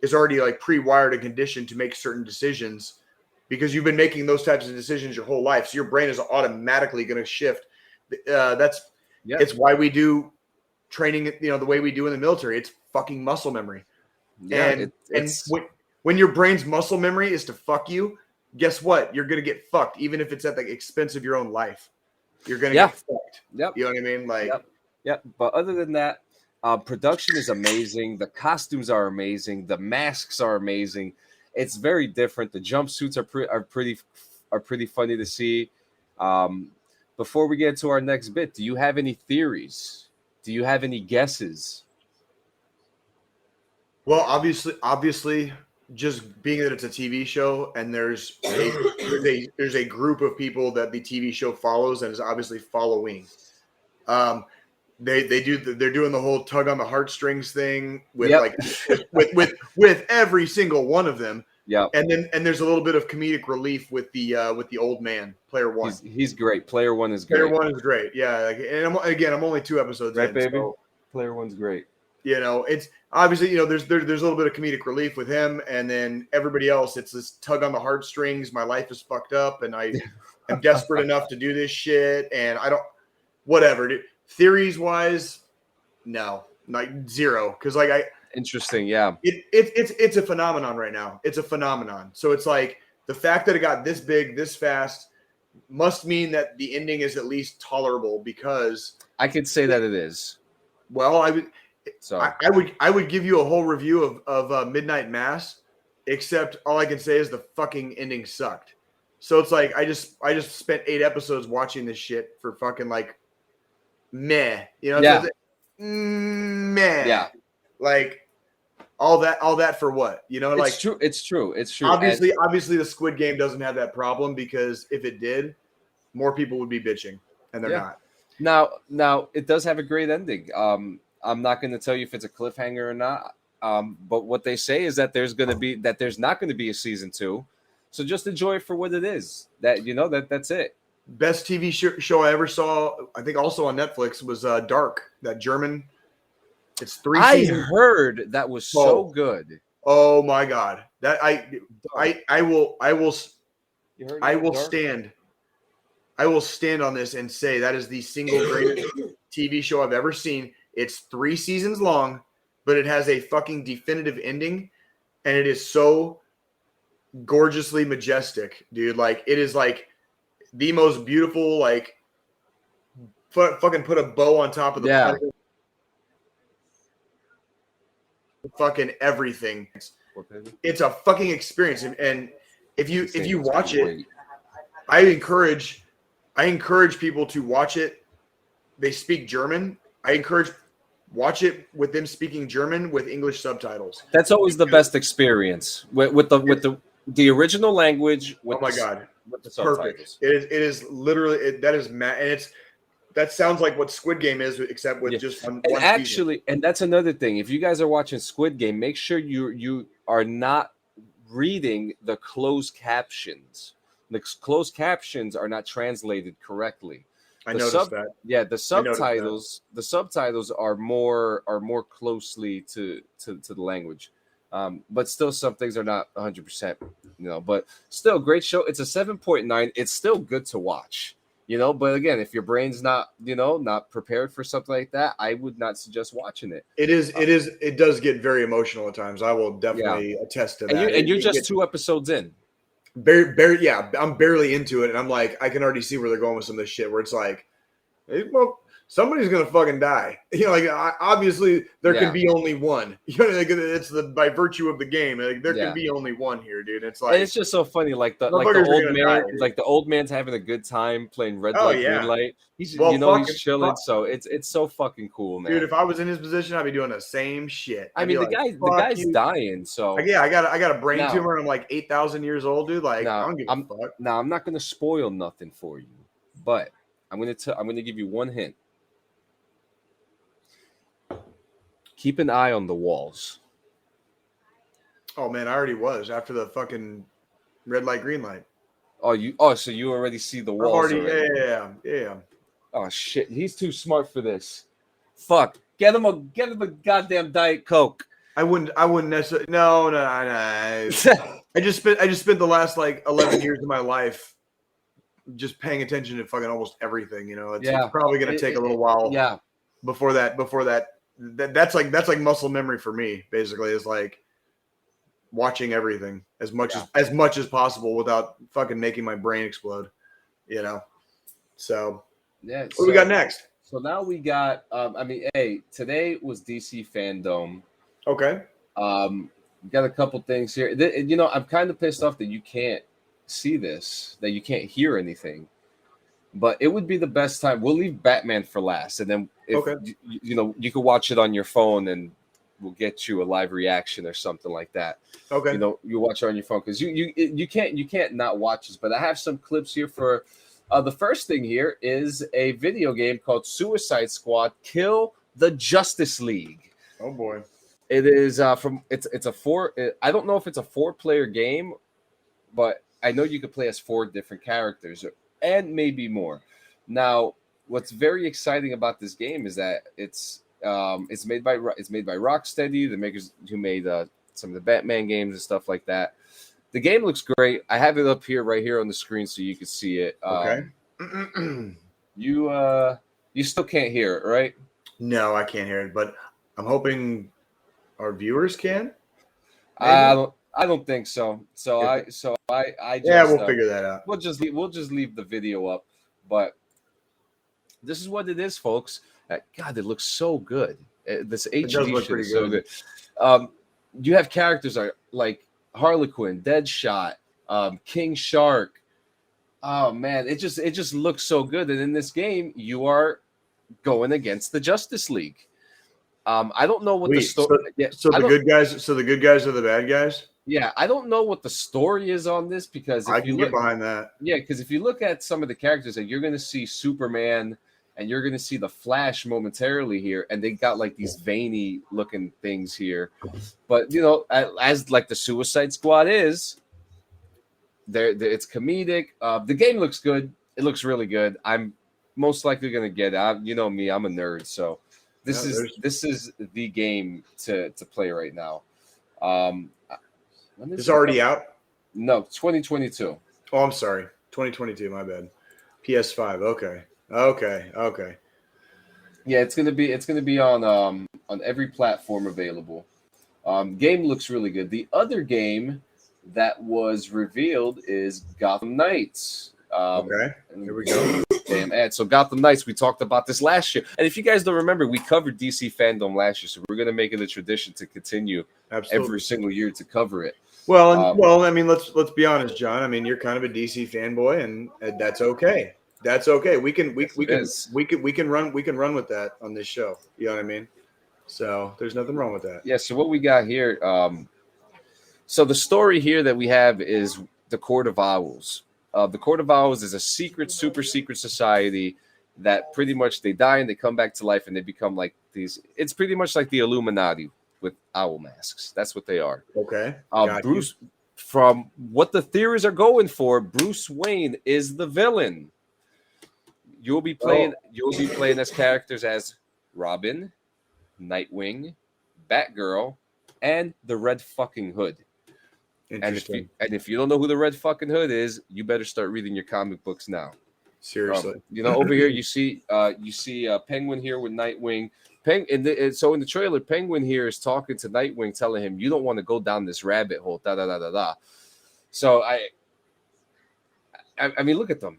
is already like pre-wired and conditioned to make certain decisions. Because you've been making those types of decisions your whole life. So your brain is automatically going to shift. It's why we do training, the way we do in the military. It's fucking muscle memory. Yeah, and when your brain's muscle memory is to fuck you, guess what? You're gonna get fucked, even if it's at the expense of your own life. You're gonna Yeah. get fucked. Yep. You know what I mean? Like, Yep. But other than that, production is amazing. The costumes are amazing. The masks are amazing. It's very different. The jumpsuits are pretty funny to see. Before we get to our next bit, do you have any theories? Do you have any guesses? well, obviously, just being that it's a TV show and there's a group of people that the TV show follows and is obviously following. They're doing the whole tug on the heartstrings thing with Yep. like with every single one of them. Yeah. And there's a little bit of comedic relief with the old man, player one. He's great. Player one is great. Player one is great. Yeah. Like, and I'm only 2 episodes Right, in, baby? so, Player one's great. it's obviously, there's a little bit of comedic relief with him, and then everybody else, it's this tug on the heartstrings. My life is fucked up, and I am desperate enough to do this shit, and I don't, whatever. Dude. Theories wise, no, like zero, because like Interesting, yeah. It's a phenomenon right now. It's a phenomenon. So it's like the fact that it got this big, this fast, must mean that the ending is at least tolerable, because I could say that it is. well, So I would give you a whole review of Midnight Mass, except all I can say is the fucking ending sucked. So it's like I just spent 8 episodes watching this shit for fucking like meh, Yeah. So meh, yeah. Like all that for what? Like It's true. It's true. Obviously the Squid Game doesn't have that problem, because if it did, more people would be bitching, and they're not. Now it does have a great ending. I'm not going to tell you if it's a cliffhanger or not. But what they say is that there's not going to be a season 2. So just enjoy it for what it is. That's it. Best TV show I ever saw, I think also on Netflix, was Dark, that German. It's 3 seasons. I heard that was so good. Oh my God. That I will stand on this and say that is the single greatest TV show I've ever seen. It's 3 seasons long, but it has a fucking definitive ending, and it is so gorgeously majestic, dude. Like, it is like the most beautiful, like, fucking put a bow on top of the puzzle. Fucking everything. It's a fucking experience, and if you watch it, I encourage people to watch it. They speak German. I encourage watch it with them speaking German with English subtitles. That's always the best experience with the original language. Oh my God, with the perfect! subtitles. It is literally that is and that sounds like what Squid Game is, except with just one actually, and that's another thing. If you guys are watching Squid Game, make sure you are not reading the closed captions. The closed captions are not translated correctly. I noticed that. Yeah, the subtitles are more closely to the language. But still some things are not 100%, but still great show. It's a 7.9. It's still good to watch, but again, if your brain's not prepared for something like that, I would not suggest watching it. It does get very emotional at times. I will definitely attest to that. And you're just 2 episodes in. Barely, I'm barely into it, and I'm like, I can already see where they're going with some of this shit, where it's like, well, somebody's gonna fucking die. Like, obviously there can be only one. Like, it's by virtue of the game. Like, there can be only one here, dude. It's like, and it's just so funny. Like the old man, like the old man's having a good time playing red light, green light. He's he's chilling. So it's so fucking cool, man. Dude, if I was in his position, I'd be doing the same shit. I mean, the guy's dying. So like, I got a brain tumor, and I'm like 8,000 years old, dude. Like, I don't give a fuck. Now, I'm not gonna spoil nothing for you, but I'm gonna give you one hint. Keep an eye on the walls. Oh man, I already was after the fucking red light, green light. So you already see the walls already. Yeah. Oh shit, he's too smart for this. Fuck. Get him a goddamn Diet Coke. I wouldn't necessarily. No. I just spent the last like 11 years of my life just paying attention to fucking almost everything. It's probably gonna take a little while. Yeah. Before that, that's like muscle memory for me. Basically, is like watching everything as much as possible without fucking making my brain explode. You know. So what do we got next? So now we got. Today was DC FanDome. Okay. Got a couple things here. I'm kind of pissed off that you can't see this, that you can't hear anything. But it would be the best time. We'll leave Batman for last, and then if you can watch it on your phone, and we'll get you a live reaction or something like that. Okay. You watch it on your phone because you can't not watch this. But I have some clips here for. The first thing here is a video game called Suicide Squad: Kill the Justice League. Oh boy. It is it's a 4. I don't know if it's a 4-player game, but I know you could play as 4 different characters and maybe more. Now, what's very exciting about this game is that it's made by Rocksteady, the makers who made some of the Batman games and stuff like that. The game looks great. I have it up here, right here on the screen, so you can see it. Okay. You still can't hear it, right? No, I can't hear it, but I'm hoping our viewers can. Maybe? I don't think so. I just, we'll figure that out. We'll just leave the video up. But this is what it is, folks. God, it looks so good. This HD shit is so good. You have characters like Harlequin, Deadshot, King Shark. Oh man, it just looks so good. And in this game, you are going against the Justice League. I don't know what the story. So the good guys are the bad guys. Yeah, I don't know what the story is on this because I can get behind that. Yeah, because if you look at some of the characters, that you're going to see Superman and you're going to see the Flash momentarily here, and they got like these veiny looking things here. But as like the Suicide Squad is, it's comedic. The game looks good. It looks really good. I'm most likely going to get it. You know me, I'm a nerd, so. This is the game to play right now. It's already out? No, 2022. Oh, I'm sorry. 2022, my bad. PS5. Okay. Yeah, it's gonna be on every platform available. Game looks really good. The other game that was revealed is Gotham Knights. Okay. Here we go. Damn ad. So Gotham Knights, we talked about this last year. And if you guys don't remember, we covered DC FanDome last year. So we're going to make it a tradition to continue every single year to cover it. Well, I mean, let's be honest, John. I mean, you're kind of a DC fanboy, and that's okay. That's okay. We can run with that on this show. You know what I mean? So there's nothing wrong with that. Yeah. So what we got here. So the story here that we have is the Court of Owls. The Court of Owls is a super secret society that pretty much they die and they come back to life and they become like these. It's pretty much like the Illuminati with owl masks. That's what they are. Okay. Bruce, from what the theories are going for, Bruce Wayne is the villain. You'll be playing as characters as Robin, Nightwing, Batgirl, and the Red fucking Hood. And if you don't know who the Red fucking Hood is, you better start reading your comic books now. Seriously. Over here you see Penguin here with Nightwing. So in the trailer, Penguin here is talking to Nightwing, telling him, "You don't want to go down this rabbit hole." Da da da da da. So I mean, look at them.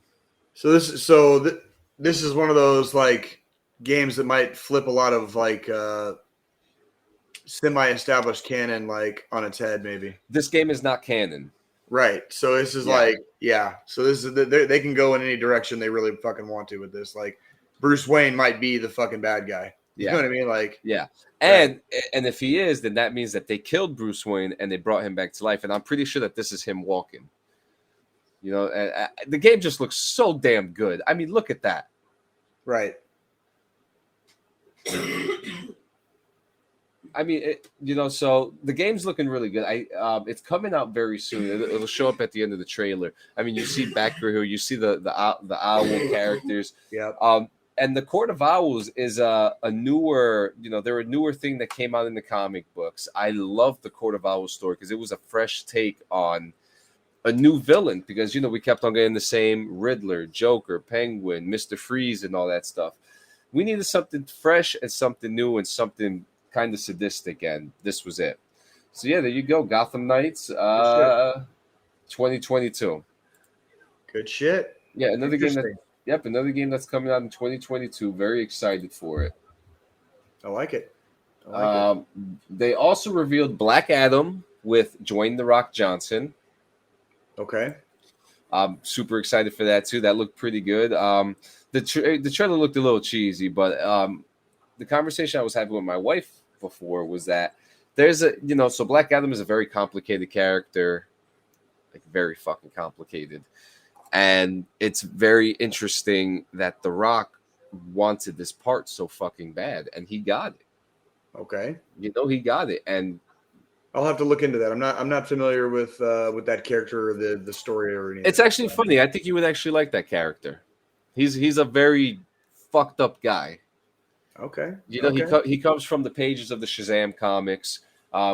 So this is one of those like games that might flip a lot of like semi-established canon like on its head. Maybe this game is not canon, right? So this is So this is they can go in any direction they really fucking want to with this. Like Bruce Wayne might be the fucking bad guy. You know what I mean? Like and if he is, then that means that they killed Bruce Wayne and they brought him back to life. And I'm pretty sure that this is him walking. The game just looks so damn good. I mean, look at that. Right. I mean, so the game's looking really good. It's coming out very soon. It'll show up at the end of the trailer. I mean, you see Batgirl here, you see the owl characters. Yeah. And the Court of Owls is a newer, they're a newer thing that came out in the comic books. I love the Court of Owls story because it was a fresh take on a new villain. Because we kept on getting the same Riddler, Joker, Penguin, Mr. Freeze, and all that stuff. We needed something fresh and something new and something kind of sadistic, and this was it. So yeah, there you go. Gotham Knights, 2022. Good shit. Yeah, another game that. Interesting. Yep, another game that's coming out in 2022. Very excited for it. I like it. I like it. They also revealed Black Adam with Dwayne The Rock Johnson. Okay. I'm super excited for that too. That looked pretty good. The trailer looked a little cheesy, but the conversation I was having with my wife before was that there's so Black Adam is a very complicated character, like very fucking complicated, and it's very interesting that The Rock wanted this part so fucking bad, and he got it. Okay. He got it, and I'll have to look into that. I'm not familiar with that character or the story or anything. it's actually funny. I think you would actually like that character. He's a very fucked up guy. Okay. He comes from the pages of the Shazam comics,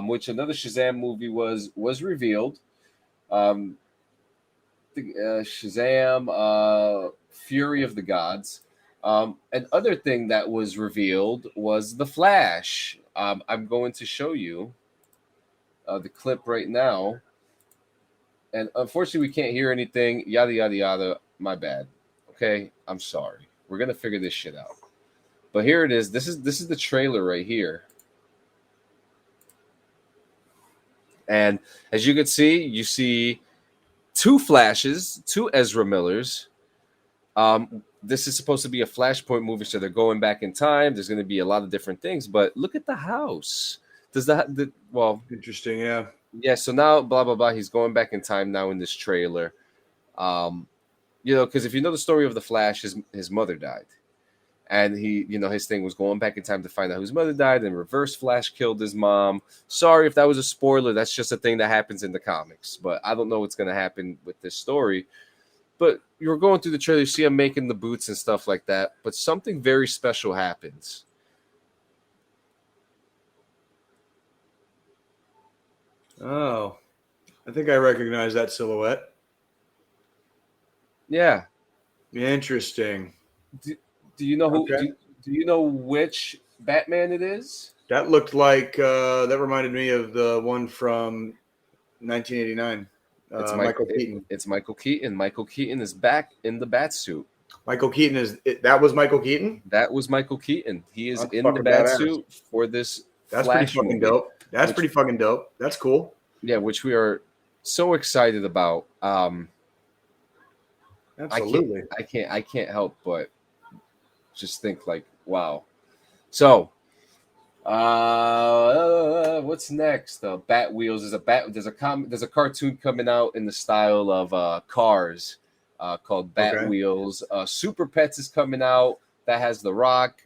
which another Shazam movie was revealed. Shazam, Fury of the Gods. Another thing that was revealed was the Flash. I'm going to show you the clip right now, and unfortunately, we can't hear anything. Yada yada yada. My bad. Okay, I'm sorry. We're gonna figure this shit out. But here it is. This is the trailer right here. And as you can see, you see two Flashes, two Ezra Millers. This is supposed to be a Flashpoint movie, so they're going back in time. There's going to be a lot of different things, but look at the house. Interesting, yeah. Yeah, so now blah blah blah. He's going back in time now in this trailer. Because if you know the story of the Flash, his mother died. And his thing was going back in time to find out whose mother died, and Reverse Flash killed his mom. Sorry if that was a spoiler. That's just a thing that happens in the comics. But I don't know what's going to happen with this story. But you're going through the trailer, you see him making the boots and stuff like that. But something very special happens. Oh, I think I recognize that silhouette. Yeah. Interesting. Do you know who? Okay. Do you know which Batman it is? That looked like that reminded me of the one from 1989. It's Michael Keaton. It's Michael Keaton. Michael Keaton is back in the bat suit. Michael Keaton that was Michael Keaton? That was Michael Keaton. He is in the bat suit for this. That's Flash pretty fucking movie, dope. That's pretty fucking dope. That's cool. Yeah, which we are so excited about. Absolutely. I can't help but just think like, wow. So, what's next? Bat Wheels is there's a cartoon coming out in the style of Cars, called Bat Wheels. Super Pets is coming out. That has The Rock.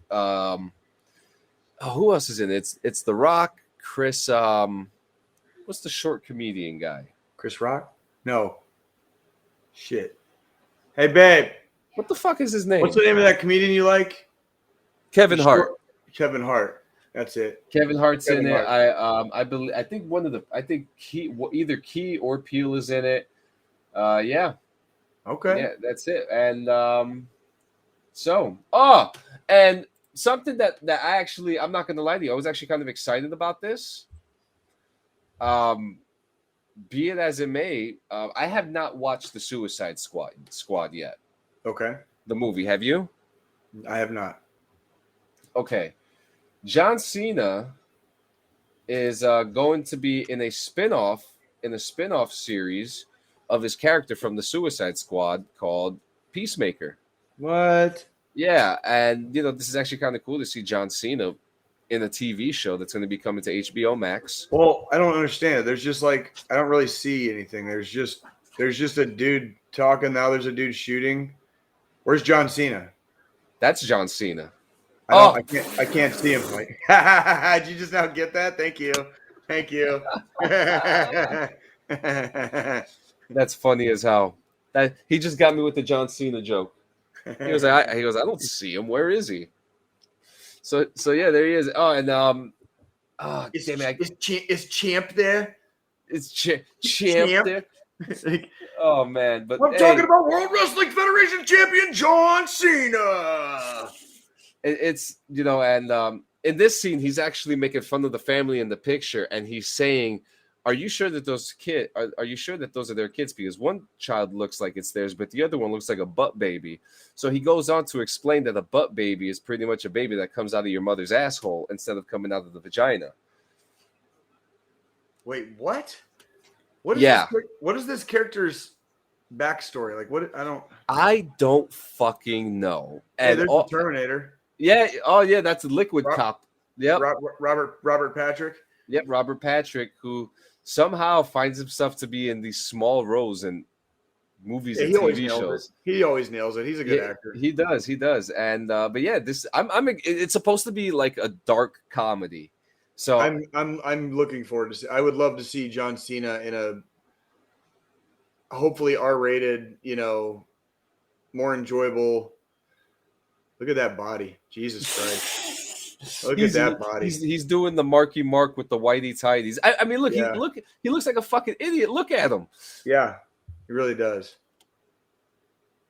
Who else is in it? It's The Rock, Chris. What's the short comedian guy? Chris Rock? No. Shit. Hey, babe. What the fuck is his name? What's the name of that comedian you like? Kevin Hart. Kevin Hart. That's it. Kevin Hart's in it. I believe. I think either Key or Peele is in it. Yeah. Okay. Yeah, that's it. And and something that I'm not gonna lie to you, I was actually kind of excited about this. Be it as it may, I have not watched the Suicide Squad yet. Okay. The movie, have you? I have not. Okay. John Cena is going to be in a spin-off series of his character from the Suicide Squad called Peacemaker. What? Yeah, and this is actually kind of cool to see John Cena in a TV show that's going to be coming to HBO Max. Well, I don't understand. There's just I don't really see anything. There's just a dude talking. Now there's a dude shooting. Where's John Cena? That's John Cena. I can't see him. Did you just now get that? Thank you. That's funny as hell. That he just got me with the John Cena joke. He goes, I don't see him. Where is he? So yeah, there he is. Oh, and is Champ there? Is Champ there? Oh man, but I'm talking about World Wrestling Federation champion John Cena. It's and in this scene, he's actually making fun of the family in the picture, and he's saying, "Are you sure that those kids? Are you sure that those are their kids? Because one child looks like it's theirs, but the other one looks like a butt baby." So he goes on to explain that a butt baby is pretty much a baby that comes out of your mother's asshole instead of coming out of the vagina. Wait, what? What is Yeah. what is this character's backstory? Like, what? I don't fucking know. Hey, And there's the Terminator. yeah, oh yeah, that's a liquid cop. Yep. Robert Patrick. Yep, Robert Patrick, who somehow finds himself to be in these small roles in movies and TV shows. He always nails it. He's a good actor. He does. And but yeah, this it's supposed to be like a dark comedy. So I'm looking forward to see. I would love to see John Cena in a hopefully R-rated, more enjoyable. Look at that body. Jesus Christ. Look at that body. He's doing the Marky Mark with the whitey tighties. I mean, look, he looks like a fucking idiot. Look at him. Yeah, he really does.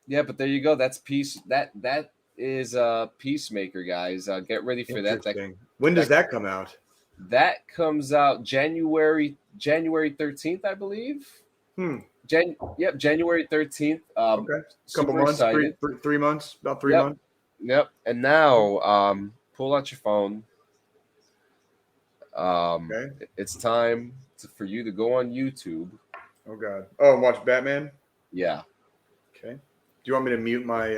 Yeah, but there you go. That's That is Peacemaker, guys. Get ready for that. When does that come out? That comes out January 13th, I believe. January 13th. Okay. Couple months, 3 months, about 3 months. Yep. And now pull out your phone. Okay. It's time for you to go on YouTube. Oh God. Oh, and watch Batman? Yeah. Okay. Do you want me to mute my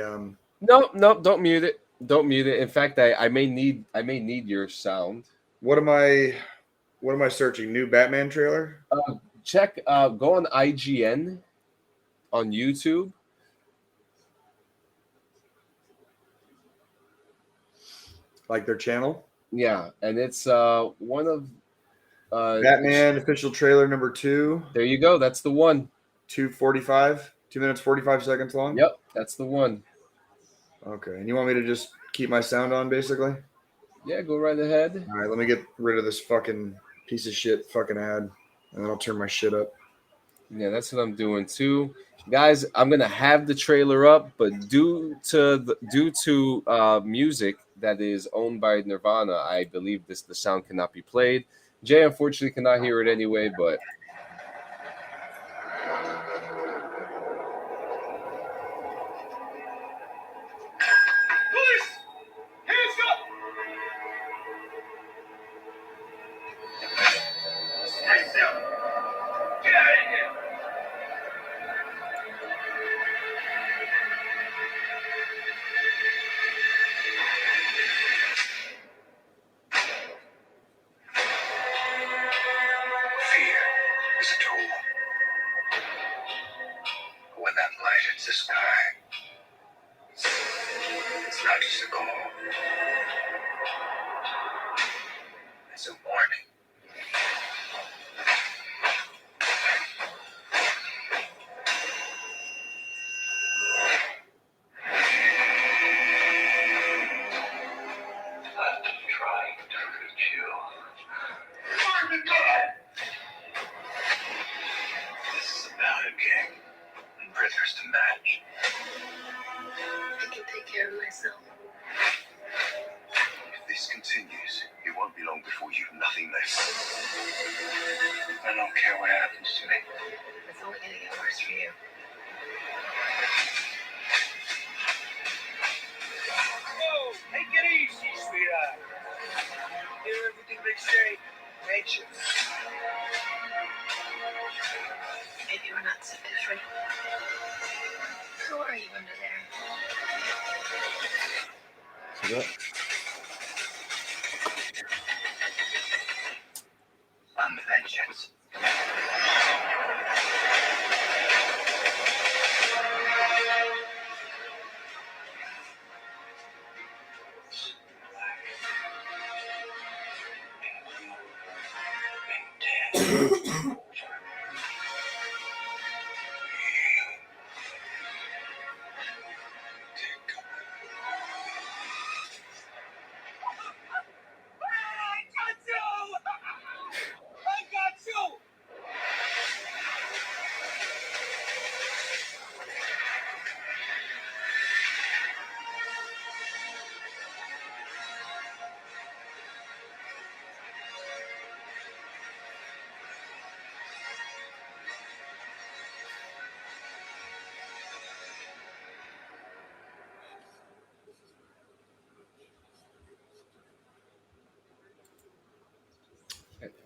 No, don't mute it. Don't mute it. In fact, I may need your sound. What am I searching? New Batman trailer? Check go on IGN on YouTube. Like their channel? Yeah, and it's one of Batman official trailer number 2. There you go. That's the one. 2:45, 2 minutes 45 seconds long. Yep, that's the one. Okay, and you want me to just keep my sound on, basically? Yeah, go right ahead. All right, let me get rid of this fucking piece of shit fucking ad, and then I'll turn my shit up. Yeah, that's what I'm doing too, guys. I'm gonna have the trailer up, but due to music that is owned by Nirvana, I believe the sound cannot be played. Jay unfortunately cannot hear it anyway, but.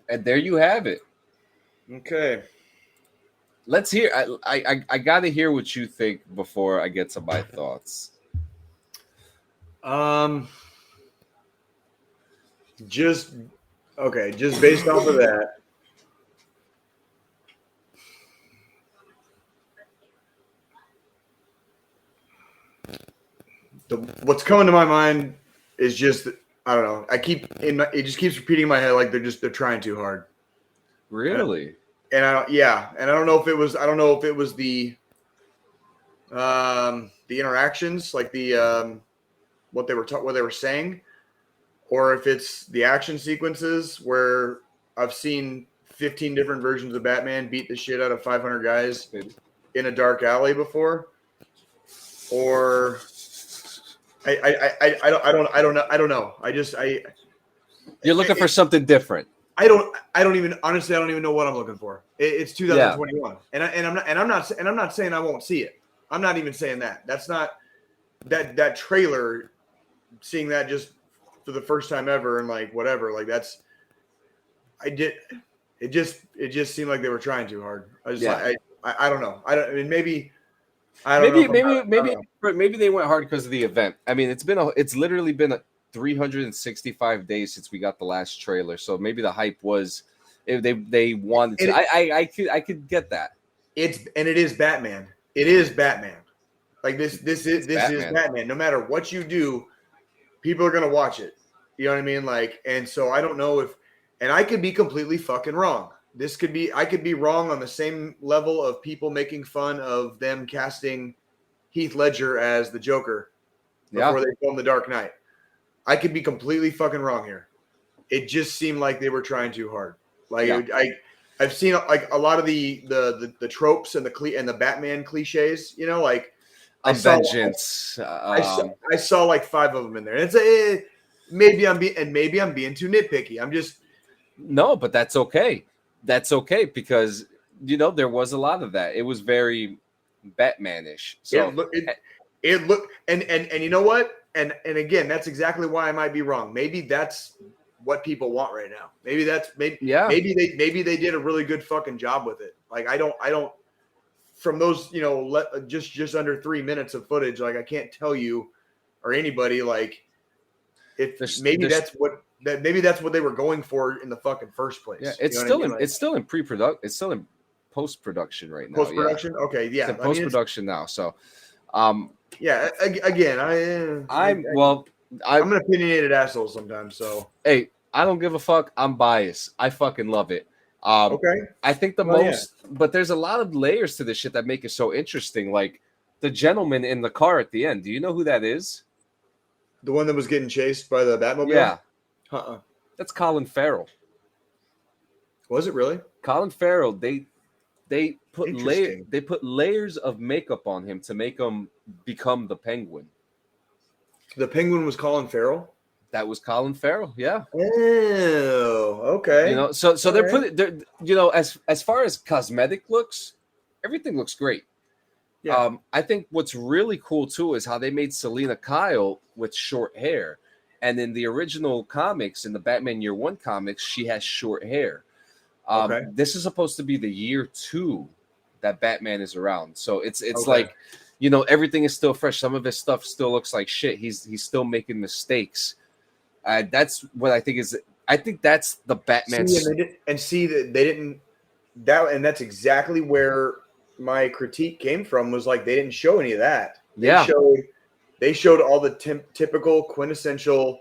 And there you have it. Okay. Let's hear. I got to hear what you think before I get to my thoughts. Just based off of that. What's coming to my mind is just, I don't know. It just keeps repeating in my head like they're trying too hard. Really? And I don't know if it was the interactions, like the what they were saying, or if it's the action sequences where I've seen 15 different versions of Batman beat the shit out of 500 guys in a dark alley before, or I don't know. You're looking for something different. I don't even know what I'm looking for. It's 2021, yeah. I'm not saying I won't see it. I'm not even saying that. That's not that trailer. Seeing that just for the first time ever, and like whatever, like that's. It just seemed like they were trying too hard. I don't know. Maybe they went hard because of the event. I mean, it's literally been 365 days since we got the last trailer, so maybe the hype was they wanted to. I could get that. It is Batman. It is Batman. Like this is Batman. No matter what you do, people are gonna watch it. You know what I mean? Like, and so I don't know if, and I could be completely fucking wrong. I could be wrong on the same level of people making fun of them casting Heath Ledger as the Joker before they filmed The Dark Knight. I could be completely fucking wrong here. It just seemed like they were trying too hard. Like I've seen like a lot of the tropes and the Batman cliches. You know, like vengeance. I saw like 5 of them in there. And it's maybe I'm being too nitpicky. I'm just no, but that's okay. That's okay because there was a lot of that. It was very Batmanish. So it looked and you know what? And again, that's exactly why I might be wrong. Maybe that's what people want right now. Maybe they did a really good fucking job with it. Like I don't from those, just under 3 minutes of footage, like I can't tell you or anybody like if maybe that's what they were going for in the fucking first place. Yeah, it's still in pre-production. It's still in post-production right now. Post-production? Yeah. Okay, yeah. It's in post-production now. So yeah, again, I'm an opinionated asshole sometimes. So hey, I don't give a fuck. I'm biased. I fucking love it. Okay. I think but there's a lot of layers to this shit that make it so interesting. Like the gentleman in the car at the end. Do you know who that is? The one that was getting chased by the Batmobile? Yeah. That's Colin Farrell. Was it really? Colin Farrell, they put layers of makeup on him to make him become the Penguin. The Penguin was Colin Farrell? That was Colin Farrell, yeah. Oh, okay. So they're putting as far as cosmetic looks, everything looks great. Yeah. I think what's really cool too is how they made Selena Kyle with short hair. And in the original comics, in the Batman Year One comics, she has short hair. This is supposed to be the year 2 that Batman is around. So it's like, everything is still fresh. Some of his stuff still looks like shit. He's still making mistakes. That's what I think is. I think that's the Batman. That's exactly where my critique came from. Was like they didn't show any of that. They showed all the typical quintessential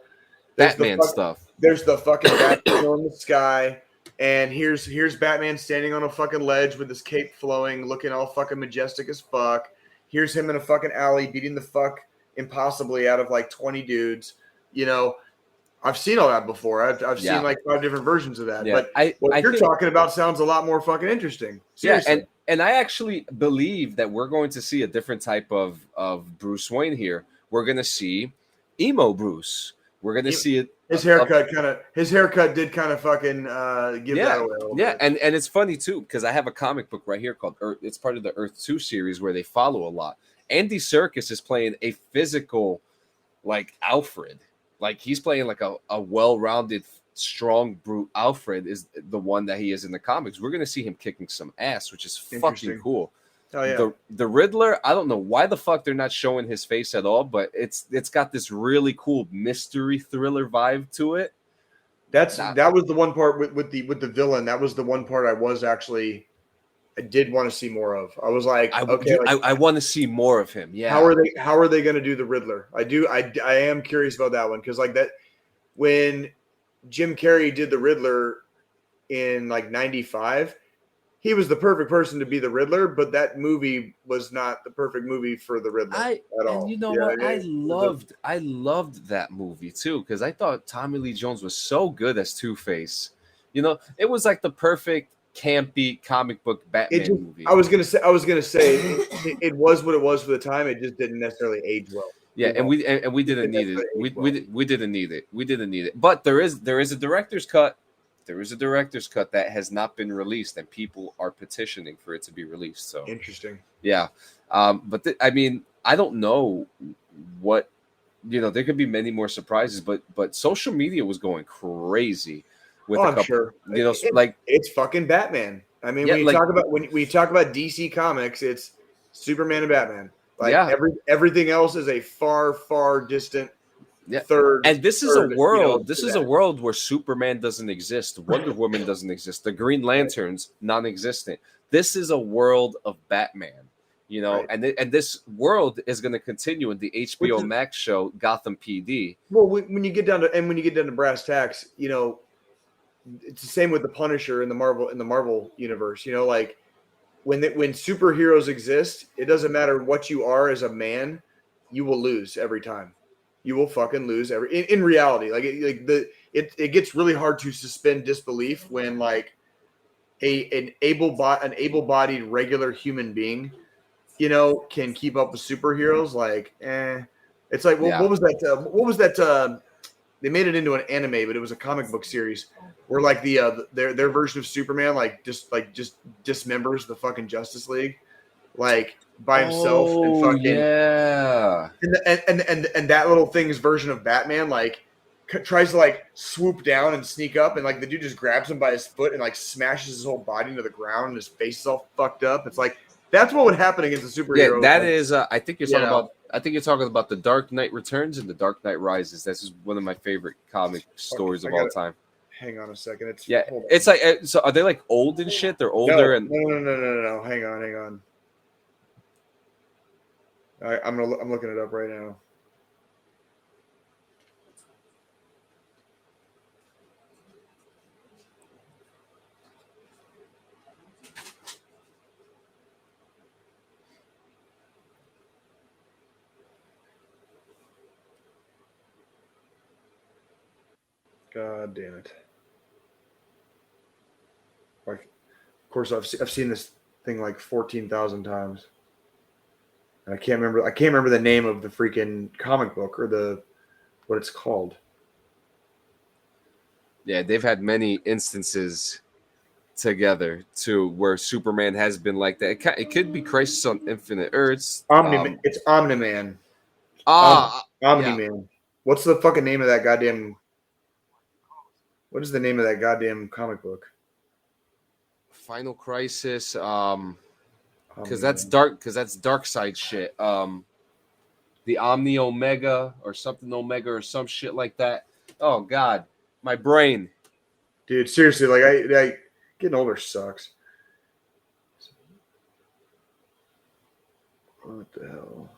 Batman stuff. There's the fucking Batman in the sky, and here's Batman standing on a fucking ledge with his cape flowing, looking all fucking majestic as fuck. Here's him in a fucking alley beating the fuck impossibly out of like 20 dudes. I've seen all that before. I've seen like 5 different versions of that. Yeah. But what you're talking about sounds a lot more fucking interesting. Seriously. Yeah, and I actually believe that we're going to see a different type of Bruce Wayne here. We're going to see emo Bruce. We're going to see it. His haircut did kind of fucking give that away a little bit. And it's funny too because I have a comic book right here called Earth. It's part of the Earth 2 series where they follow a lot. Andy Serkis is playing a physical like Alfred. Like he's playing like a well-rounded, strong brute. Alfred is the one that he is in the comics. We're gonna see him kicking some ass, which is fucking cool. Oh yeah. The Riddler, I don't know why the fuck they're not showing his face at all, but it's got this really cool mystery thriller vibe to it. That was the one part with the villain. That was the one part I did want to see more of. I was like, I want to see more of him. Yeah. How are they going to do the Riddler? I am curious about that one because like that when Jim Carrey did the Riddler in like 95, he was the perfect person to be the Riddler, but that movie was not the perfect movie for the Riddler at all. And you know what? I loved that movie too because I thought Tommy Lee Jones was so good as Two-Face. You know, it was like the perfect campy comic book Batman movie. I was gonna say it was what it was for the time. It just didn't necessarily age well. Yeah, and we didn't need it. We didn't need it. We didn't need it. But there is a director's cut. There is a director's cut that has not been released, and people are petitioning for it to be released. So interesting. Yeah, but I mean, I don't know what there could be many more surprises, but social media was going crazy. I'm sure. It's fucking Batman. I mean, when we talk about DC Comics, it's Superman and Batman. Like everything else is a far, far distant third. And this is a world. This is a world where Superman doesn't exist, Wonder Woman doesn't exist, the Green Lanterns non-existent. This is a world of Batman. And this world is going to continue in the HBO Max show Gotham PD. Well, when you get down to brass tacks, it's the same with the Punisher in the Marvel universe. Like when superheroes exist, it doesn't matter what you are as a man, you will lose every time. You will fucking lose in reality. Like it gets really hard to suspend disbelief when like an able-bodied regular human being, can keep up with superheroes. Like, it's like what was that? What was that? They made it into an anime, but it was a comic book series where like their version of Superman just dismembers the fucking Justice League, like by himself and fucking and that little thing's version of Batman like tries to like swoop down and sneak up, and like the dude just grabs him by his foot and like smashes his whole body into the ground, and his face is all fucked up. It's like that's what would happen against a superhero. Yeah, that is. I think you're talking about. I think you're talking about the Dark Knight Returns and the Dark Knight Rises. This is one of my favorite comic stories of all time. Hang on a second. It's like so. Are they like old and shit? They're older No. Hang on. All right, I'm looking it up right now. God damn it! Like, of course, I've seen this thing like 14,000 times, and I can't remember the name of the freaking comic book or what it's called. Yeah, they've had many instances together too where Superman has been like that. It could be Crisis on Infinite Earths. It's Omni-Man. Omni-Man. Yeah. What's the fucking name of that goddamn? What is the name of that goddamn comic book? Final Crisis. Because that's dark side shit. The Omni Omega or something Omega or some shit like that. Oh God, my brain. Dude, seriously, like I getting older sucks. What the hell?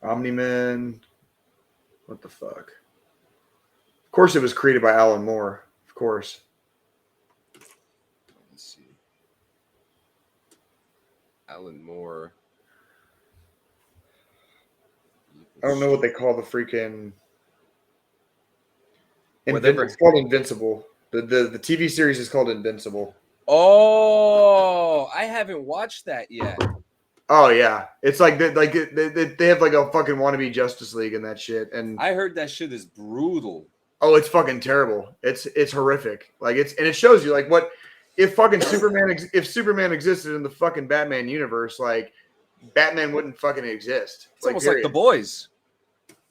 Omni-Man. What the fuck? Of course, it was created by Alan Moore. Of course. Let's see. Alan Moore. I don't know what they call the freaking. It's called Invincible. The TV series is called Invincible. Oh, I haven't watched that yet. Oh yeah, it's like they have like a fucking wannabe Justice League and that shit. And I heard that shit is brutal. Oh, it's fucking terrible. It's horrific. Like it shows you like what if fucking if Superman existed in the fucking Batman universe, like Batman wouldn't fucking exist. It's almost like The Boys.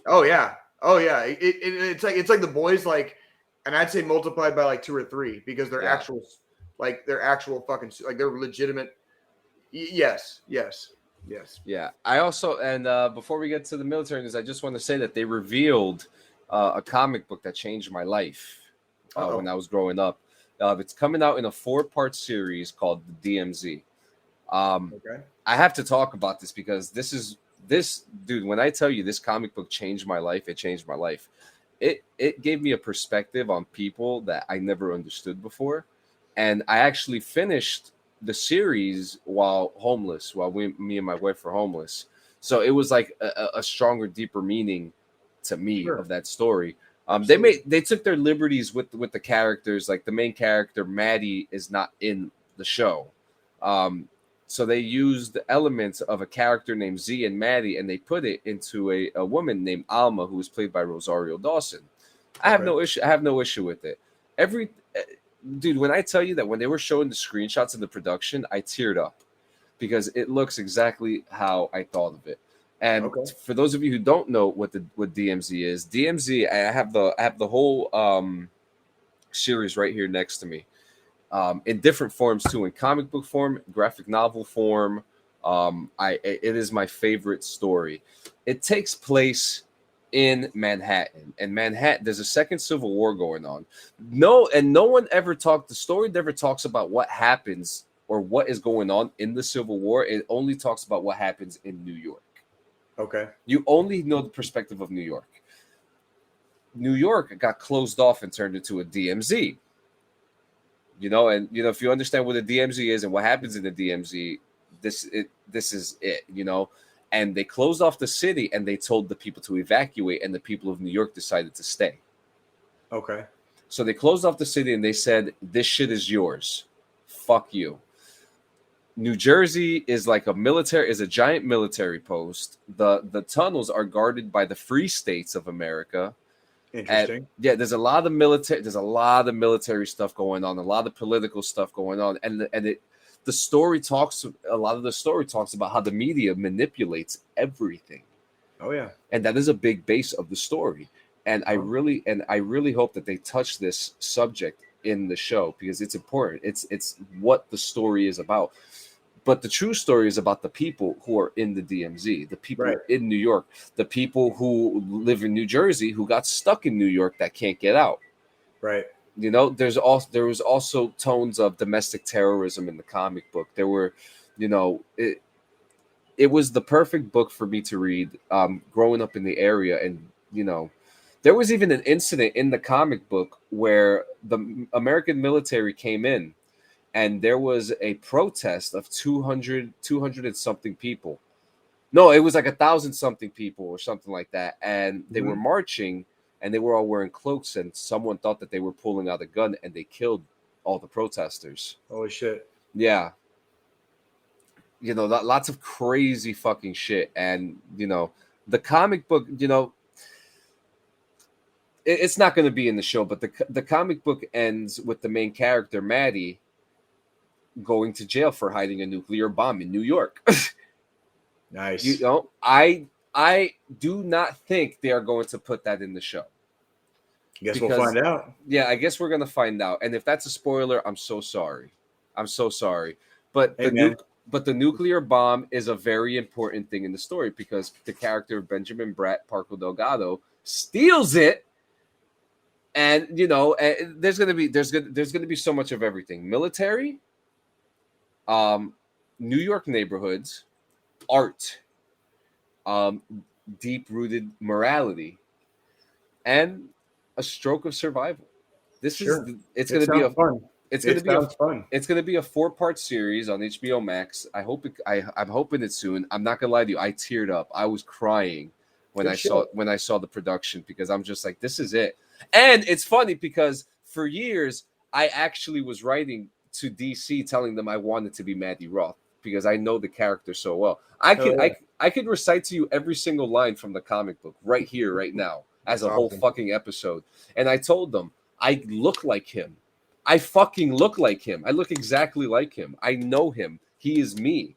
Oh yeah. Oh yeah, it's like the boys like, and I'd say multiplied by like 2 or 3 because they're actual fucking like they're legitimate. Yes. Yeah, I also and before we get to the military news, I just want to say that they revealed a comic book that changed my life when I was growing up. It's coming out in a 4-part series called the DMZ. Okay. I have to talk about this because this dude. When I tell you this comic book changed my life, it changed my life. It gave me a perspective on people that I never understood before, and I actually finished the series while homeless, while me and my wife were homeless. So it was like a stronger, deeper meaning to me of that story. They took their liberties with the characters. Like the main character Maddie is not in the show. So they used the elements of a character named Z and Maddie, and they put it into a woman named Alma, who was played by Rosario Dawson. I have no issue. I have no issue with it. Dude, when I tell you that when they were showing the screenshots of the production, I teared up because it looks exactly how I thought of it. And for those of you who don't know what DMZ is, DMZ, I have the whole series right here next to me. In different forms too, in comic book form, graphic novel form. It is my favorite story. It takes place in Manhattan, and Manhattan. There's a second Civil War going on. No one ever talked. The story never talks about what happens or what is going on in the Civil War. It only talks about what happens in New York. Okay. You only know the perspective of New York. New York got closed off and turned into a DMZ. If you understand what a DMZ is and what happens in the DMZ, this is it. And they closed off the city and they told the people to evacuate, and the people of New York decided to stay. Okay. So they closed off the city and they said, "This shit is yours. Fuck you." New Jersey is like a giant military post. The tunnels are guarded by the free states of America. Interesting. There's a lot of military stuff going on, a lot of political stuff going on, the story talks about how the media manipulates everything. Oh yeah. And that is a big base of the story. And I really hope that they touch this subject in the show because it's important. It's what the story is about. But the true story is about the people who are in the DMZ, the people in New York, the people who live in New Jersey who got stuck in New York that can't get out. Right. There was also tones of domestic terrorism in the comic book. There were, it was the perfect book for me to read growing up in the area. And, there was even an incident in the comic book where the American military came in. And there was a protest of 200 and something people. No, it was like 1,000 something people or something like that. And they were marching and they were all wearing cloaks. And someone thought that they were pulling out a gun and they killed all the protesters. Holy shit. Yeah. Lots of crazy fucking shit. And, the comic book, it's not going to be in the show, but the comic book ends with the main character, Maddie, going to jail for hiding a nuclear bomb in New York. Nice. I do not think they are going to put that in the show. We'll find out. Yeah, I guess we're going to find out. And if that's a spoiler, I'm so sorry. But the nuclear bomb is a very important thing in the story because the character of Benjamin Bratt, Parco Delgado, steals it. And there's gonna be so much of everything: military, New York neighborhoods, art, deep-rooted morality, and a stroke of survival. It's going to be fun. It's going to be a 4-part series on HBO Max. I'm hoping it's soon. I'm not going to lie to you. I teared up. I was crying when I saw the production because I'm just like, this is it. And it's funny because for years I actually was writing to DC telling them I wanted to be Maddie Roth because I know the character so well. I could recite to you every single line from the comic book right here, right now, as a whole fucking episode. And I told them I look like him. I fucking look like him. I look exactly like him. I know him. He is me.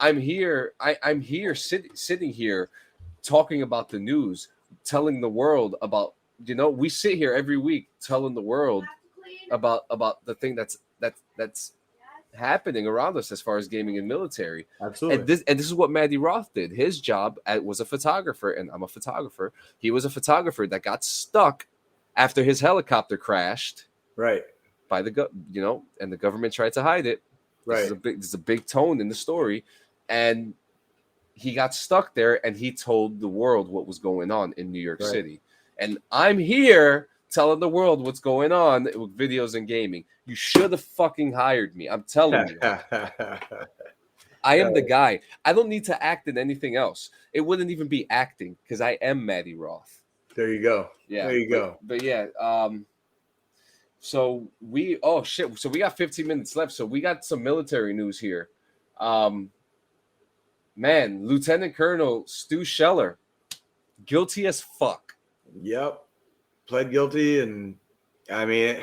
I'm here. I'm here sitting here talking about the news telling the world about, we sit here every week telling the world about the thing that's happening around us as far as gaming and military. Absolutely. And this is what Maddie Roth did. His job was a photographer, and I'm a photographer. He was a photographer that got stuck after his helicopter crashed. Right. By the and the government tried to hide it. Right. This is a big tone in the story, and he got stuck there, and he told the world what was going on in New York City. And I'm here telling the world what's going on with videos and gaming. You should have fucking hired me. I'm telling you. I am the guy. I don't need to act in anything else. It wouldn't even be acting because I am Maddie Roth. There you go. Yeah. There you go. But yeah, so we got 15 minutes left. So we got some military news here. Man, Lieutenant Colonel Stu Scheller, guilty as fuck. Yep. Pled guilty, and I mean,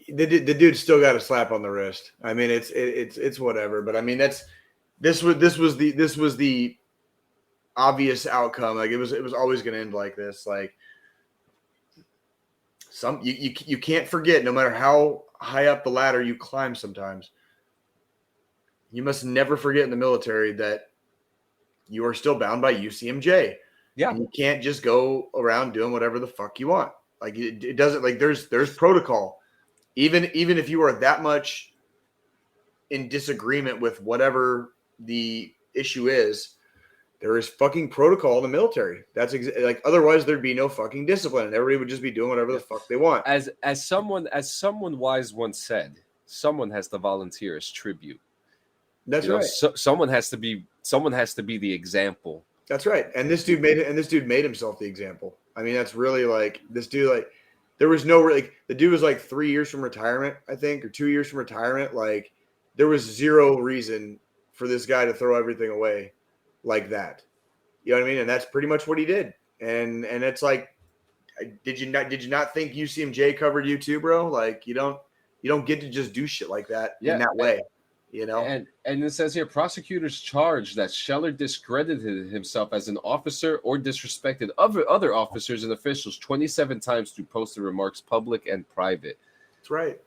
the dude still got a slap on the wrist. I mean, it's whatever. But I mean, this was the obvious outcome. Like it was always going to end like this. Like you can't forget, no matter how high up the ladder you climb. Sometimes you must never forget in the military that you are still bound by UCMJ. Yeah. And you can't just go around doing whatever the fuck you want. Like it doesn't, like there's protocol. Even if you are that much in disagreement with whatever the issue is, there is fucking protocol in the military. That's like, otherwise there'd be no fucking discipline and everybody would just be doing whatever the fuck they want. As someone wise once said, someone has to volunteer as tribute. That's right. Someone has to be the example. That's right. And this dude made himself the example. I mean, that's really like this dude, like there was no, like the dude was like 3 years from retirement, I think, or 2 years from retirement. Like there was zero reason for this guy to throw everything away like that. You know what I mean? And that's pretty much what he did. And it's like, did you not think UCMJ covered you too, bro? Like you don't get to just do shit like that in that way. You know, and it says here, prosecutors charged that Scheller discredited himself as an officer or disrespected other officers and officials 27 times through posted remarks, public and private. That's right.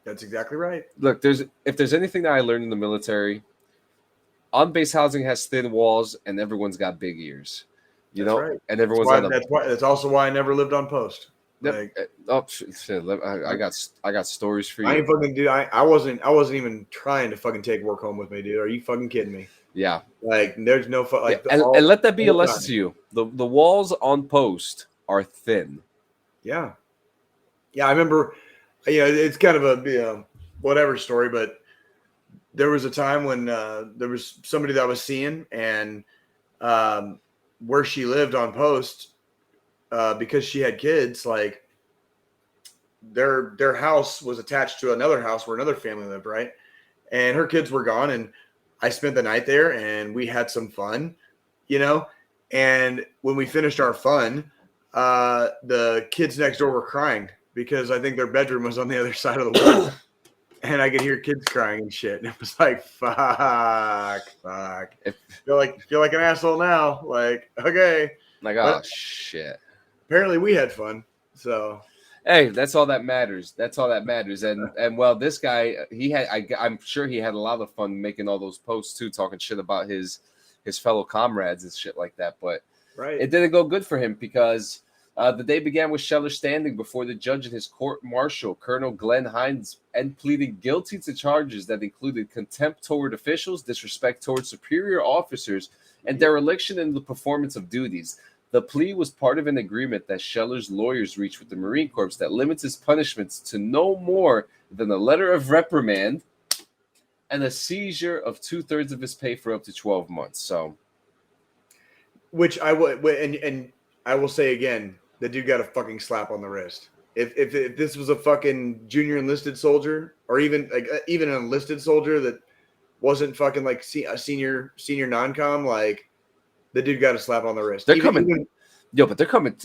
That's exactly right. Look, if there's anything that I learned in the military, on-base housing has thin walls and everyone's got big ears. You know, right. And everyone's that's also why I never lived on post. Like, shit, I got stories for you. I ain't fucking dude. I wasn't even trying to fucking take work home with me, dude. Are you fucking kidding me? Yeah. Like there's no like. Yeah. And let that be a lesson to you. The walls on post are thin. Yeah. Yeah, I remember. You know, it's kind of a whatever story, but there was a time when there was somebody that I was seeing, and where she lived on post. Because she had kids, like their house was attached to another house where another family lived, right? And her kids were gone, and I spent the night there, and we had some fun, you know. And when we finished our fun, the kids next door were crying because I think their bedroom was on the other side of the wall, and I could hear kids crying and shit. And it was like, fuck. Feel like an asshole now. Like, okay, like, oh shit. Apparently we had fun. So hey, that's all that matters. And well, this guy, I'm sure he had a lot of fun making all those posts too, talking shit about his fellow comrades and shit like that. But it didn't go good for him because the day began with Scheller standing before the judge in his court martial, Colonel Glenn Hines, and pleading guilty to charges that included contempt toward officials, disrespect toward superior officers, and dereliction in the performance of duties. The plea was part of an agreement that Scheller's lawyers reached with the Marine Corps that limits his punishments to no more than a letter of reprimand and a seizure of 2/3 of his pay for up to 12 months. So, which I would, and I will say again, the dude got a fucking slap on the wrist. If this was a fucking junior enlisted soldier, or even an enlisted soldier that wasn't fucking like a senior non-com, like. The dude got a slap on the wrist. They're coming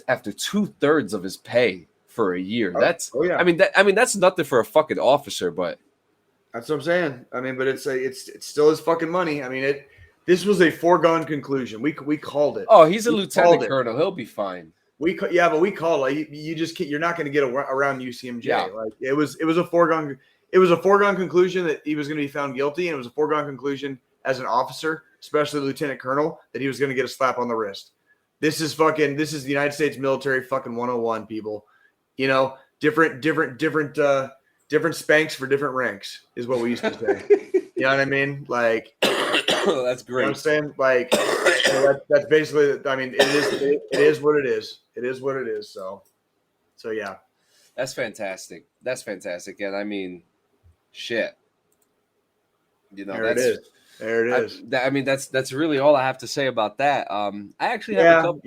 after 2/3 of his pay for a year. Yeah. I mean that's nothing for a fucking officer, but that's what I'm saying. I mean, but it's still his fucking money. I mean, This was a foregone conclusion. We called it. Oh, he's a We lieutenant colonel. He'll be fine. But we called like you just can't, you're not going to get around UCMJ. Yeah. Like it was a foregone conclusion that he was going to be found guilty, and it was a foregone conclusion as an officer, especially lieutenant colonel, that he was going to get a slap on the wrist. This is the United States military fucking 101, people. You know, different spanks for different ranks is what we used to say. You know what I mean? Like, that's great. You know what I'm saying? Like, that's basically, I mean, it is what it is. It is what it is. So yeah. That's fantastic. And I mean, shit. You know, There it is. I mean, that's really all I have to say about that. I actually have a couple.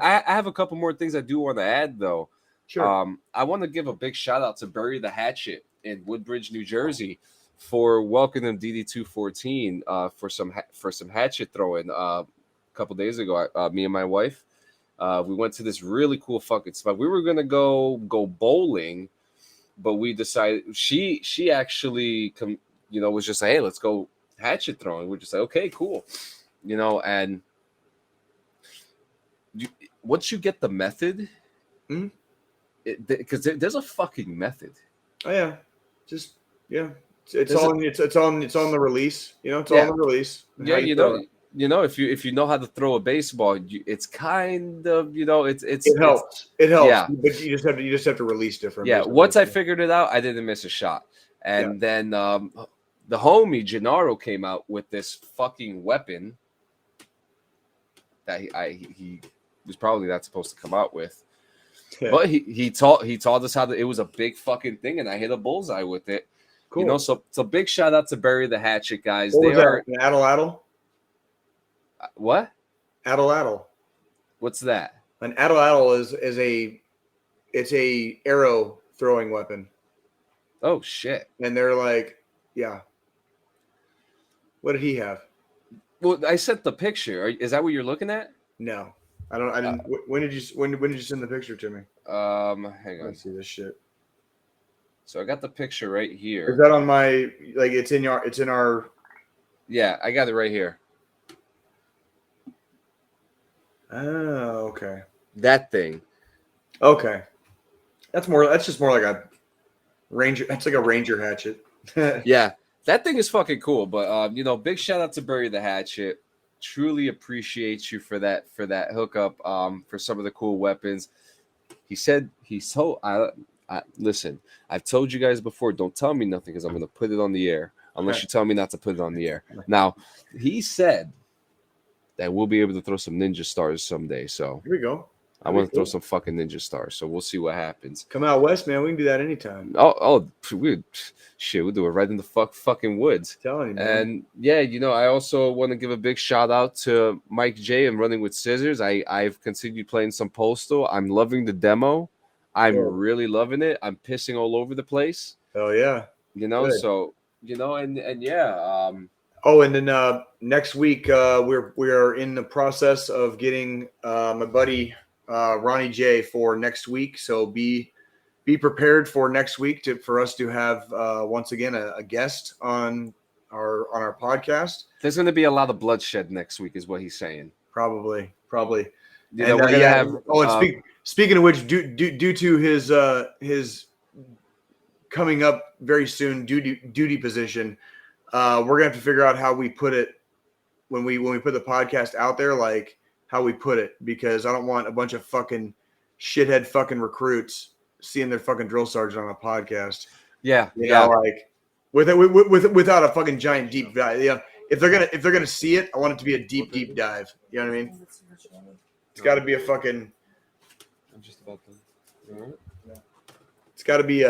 I have a couple more things I do want to add, though. Sure. I want to give a big shout out to Bury the Hatchet in Woodbridge, New Jersey, for welcoming DD214 for some hatchet throwing. A couple days ago, me and my wife, we went to this really cool fucking spot. We were gonna go bowling, but we decided she actually was just like, hey, let's go hatchet throwing. We're just like, okay, cool, and once you get the method. Mm-hmm. Because there's a fucking method. Oh yeah, just yeah. It's on the release. You know, it's all on the release. Yeah, if you know how to throw a baseball, it's kind of it helps. It helps. Yeah. But you just have to release different. Yeah. Once I figured it out, I didn't miss a shot. And then the homie Gennaro came out with this fucking weapon that he was probably not supposed to come out with. Yeah. But he taught us how to. It was a big fucking thing, and I hit a bullseye with it. Cool. So big shout out to Bury the Hatchet, guys. What was that? An addle? What? Addle. What's that? An addle is a arrow throwing weapon. Oh shit! And they're like, yeah. What did he have? Well, I sent the picture. Is that what you're looking at? No. I didn't. When did you send the picture to me? Hang on. Let's see this shit. So I got the picture right here. Is that on my It's in our. Yeah, I got it right here. Oh, okay. That thing. Okay. That's just more like a ranger. That's like a ranger hatchet. Yeah, that thing is fucking cool. But big shout out to Bury the Hatchet. Truly appreciate you for that hookup, for some of the cool weapons. He said listen, I've told you guys before, don't tell me nothing because I'm going to put it on the air unless you tell me not to put it on the air. Now, he said that we'll be able to throw some ninja stars someday. So here we go. I want to throw some fucking ninja stars. So we'll see what happens. Come out west, man. We can do that anytime. We'll do it right in the fucking woods. I'm telling you, man. And yeah, I also want to give a big shout out to Mike J and Running with Scissors. I've continued playing some Postal. I'm loving the demo. I'm really loving it. I'm pissing all over the place. Oh yeah. Good. So and yeah. And then next week we are in the process of getting my buddy Ronnie J for next week. So be prepared for next week for us to have once again a guest on our podcast. There's going to be a lot of bloodshed next week, is what he's saying. Probably. We're going to have. Oh, and speaking of which, due to his coming up very soon duty position, we're gonna have to figure out how we put it when we put the podcast out there, like how we put it, because I don't want a bunch of fucking shithead fucking recruits seeing their fucking drill sergeant on a podcast. Yeah, like without a fucking giant deep dive. Yeah, if they're gonna see it, I want it to be a deep dive. You know what I mean? It's got to be a fucking. I'm just about to. It's got to be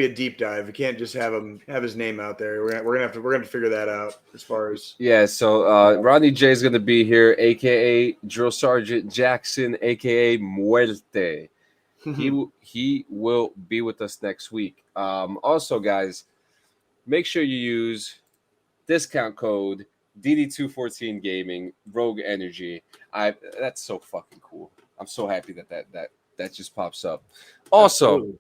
a deep dive. We can't just have his name out there. We're gonna have to figure that out as far as. Yeah. So Ronnie J is gonna be here, aka Drill Sergeant Jackson, aka Muerte. He will be with us next week. Also, guys, make sure you use discount code DD214 Gaming Rogue Energy. That's so fucking cool. I'm so happy that just pops up. Also,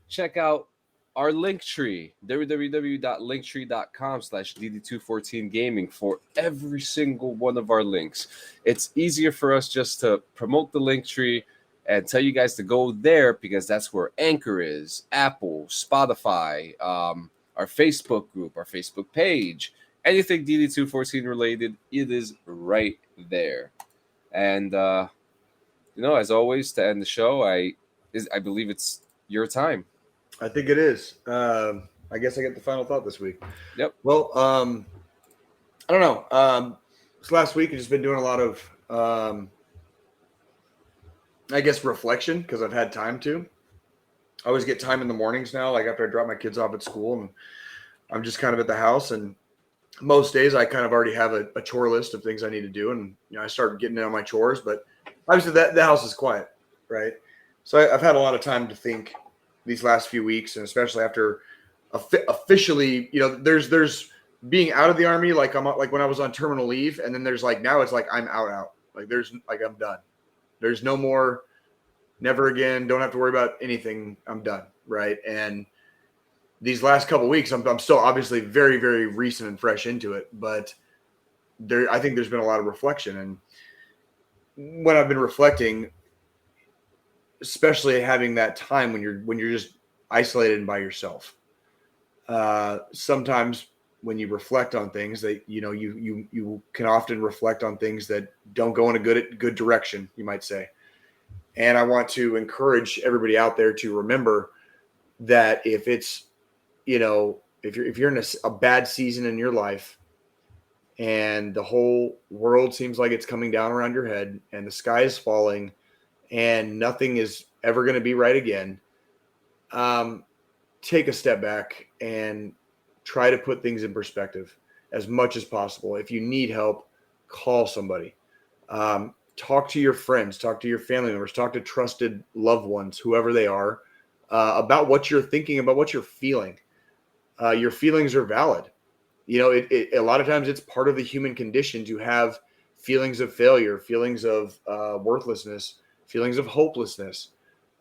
check out our link tree, www.linktree.com/dd214gaming for every single one of our links. It's easier for us just to promote the link tree and tell you guys to go there because that's where Anchor is, Apple, Spotify, our Facebook group, our Facebook page, anything DD214 related, it is right there. And as always, to end the show, I believe it's your time. I think it is. I guess I get the final thought this week. Yep. Well, I don't know. This last week I've just been doing a lot of, I guess, reflection because I've had time to. I always get time in the mornings now, like after I drop my kids off at school, and I'm just kind of at the house. And most days I kind of already have a chore list of things I need to do, and I start getting in on my chores. But obviously, the house is quiet, right? So I've had a lot of time to think these last few weeks, and especially after officially, there's being out of the Army, like I'm like when I was on terminal leave, and then there's like now it's like I'm out, like there's like I'm done. There's no more, never again. Don't have to worry about anything. I'm done, right? And these last couple of weeks, I'm still obviously very, very recent and fresh into it, but I think there's been a lot of reflection, and when I've been reflecting, especially having that time when you're just isolated and by yourself. Sometimes when you reflect on things that, you can often reflect on things that don't go in a good direction, you might say. And I want to encourage everybody out there to remember that if it's, if you're in a bad season in your life and the whole world seems like it's coming down around your head and the sky is falling and nothing is ever going to be right again, take a step back and try to put things in perspective as much as possible. If you need help, call somebody. Talk to your friends, talk to your family members, talk to trusted loved ones, whoever they are, about what you're thinking, about what you're feeling. Your feelings are valid. A lot of times it's part of the human condition to have feelings of failure, feelings of worthlessness, feelings of hopelessness,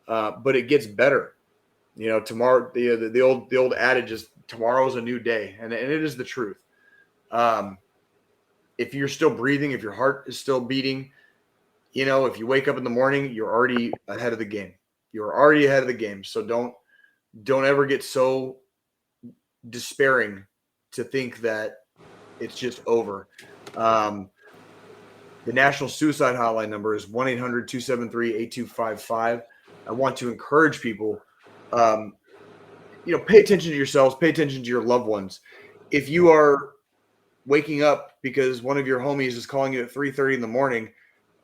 but it gets better. Tomorrow, the old adage is tomorrow's a new day, and it is the truth. If you're still breathing, if your heart is still beating, if you wake up in the morning, you're already ahead of the game. You're already ahead of the game. So don't ever get so despairing to think that it's just over. The National Suicide Hotline number is 1-800-273-8255. I want to encourage people, pay attention to yourselves, pay attention to your loved ones. If you are waking up because one of your homies is calling you at 3:30 in the morning,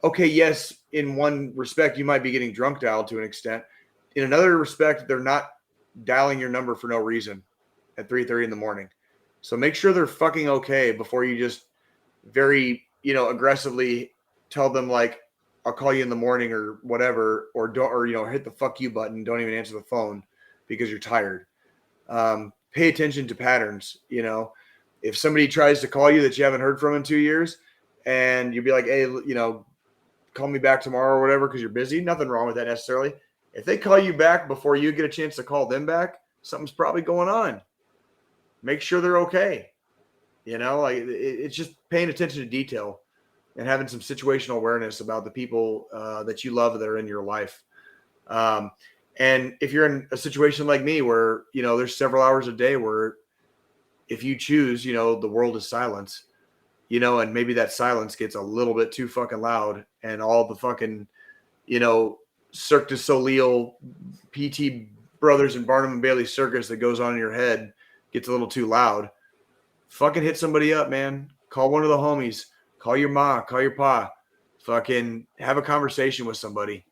okay, yes, in one respect, you might be getting drunk dialed to an extent. In another respect, they're not dialing your number for no reason at 3:30 in the morning. So make sure they're fucking okay before you just very, aggressively tell them like, I'll call you in the morning or whatever, or hit the fuck you button. Don't even answer the phone because you're tired. Pay attention to patterns. If somebody tries to call you that you haven't heard from in 2 years and you'd be like, hey, call me back tomorrow or whatever, because you're busy. Nothing wrong with that necessarily. If they call you back before you get a chance to call them back, something's probably going on. Make sure they're okay. It's just paying attention to detail and having some situational awareness about the people that you love that are in your life. And if you're in a situation like me where, there's several hours a day where if you choose, the world is silence, and maybe that silence gets a little bit too fucking loud and all the fucking, Cirque du Soleil, PT Brothers and Barnum and Bailey circus that goes on in your head gets a little too loud. Fucking hit somebody up, man. Call one of the homies. Call your ma. Call your pa. Fucking have a conversation with somebody.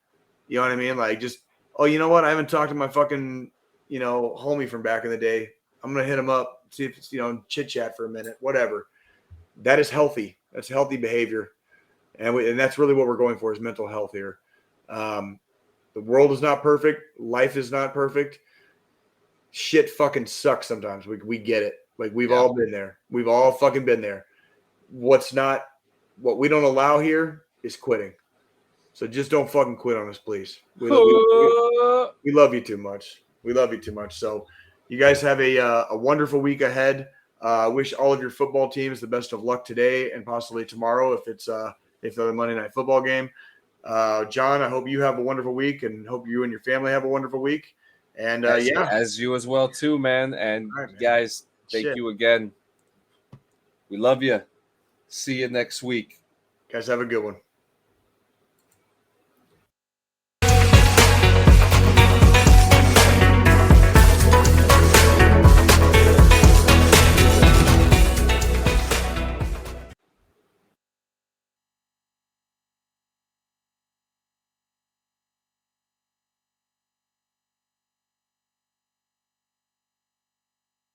You know what I mean? Like just, oh, you know what? I haven't talked to my fucking, homie from back in the day. I'm going to hit him up, see if it's, chit chat for a minute, whatever. That is healthy. That's healthy behavior. And that's really what we're going for is mental health here. The world is not perfect. Life is not perfect. Shit fucking sucks sometimes. We get it. Like we've all been there. We've all fucking been there. What we don't allow here is quitting. So just don't fucking quit on us, please. We love you too much. We love you too much. So You guys have a wonderful week ahead. Wish all of your football teams the best of luck today and possibly tomorrow if the Monday Night Football game. John, I hope you have a wonderful week and hope you and your family have a wonderful week. And as you as well too, man. And right, man. guys, thank you again. We love you. See you next week. Guys, have a good one.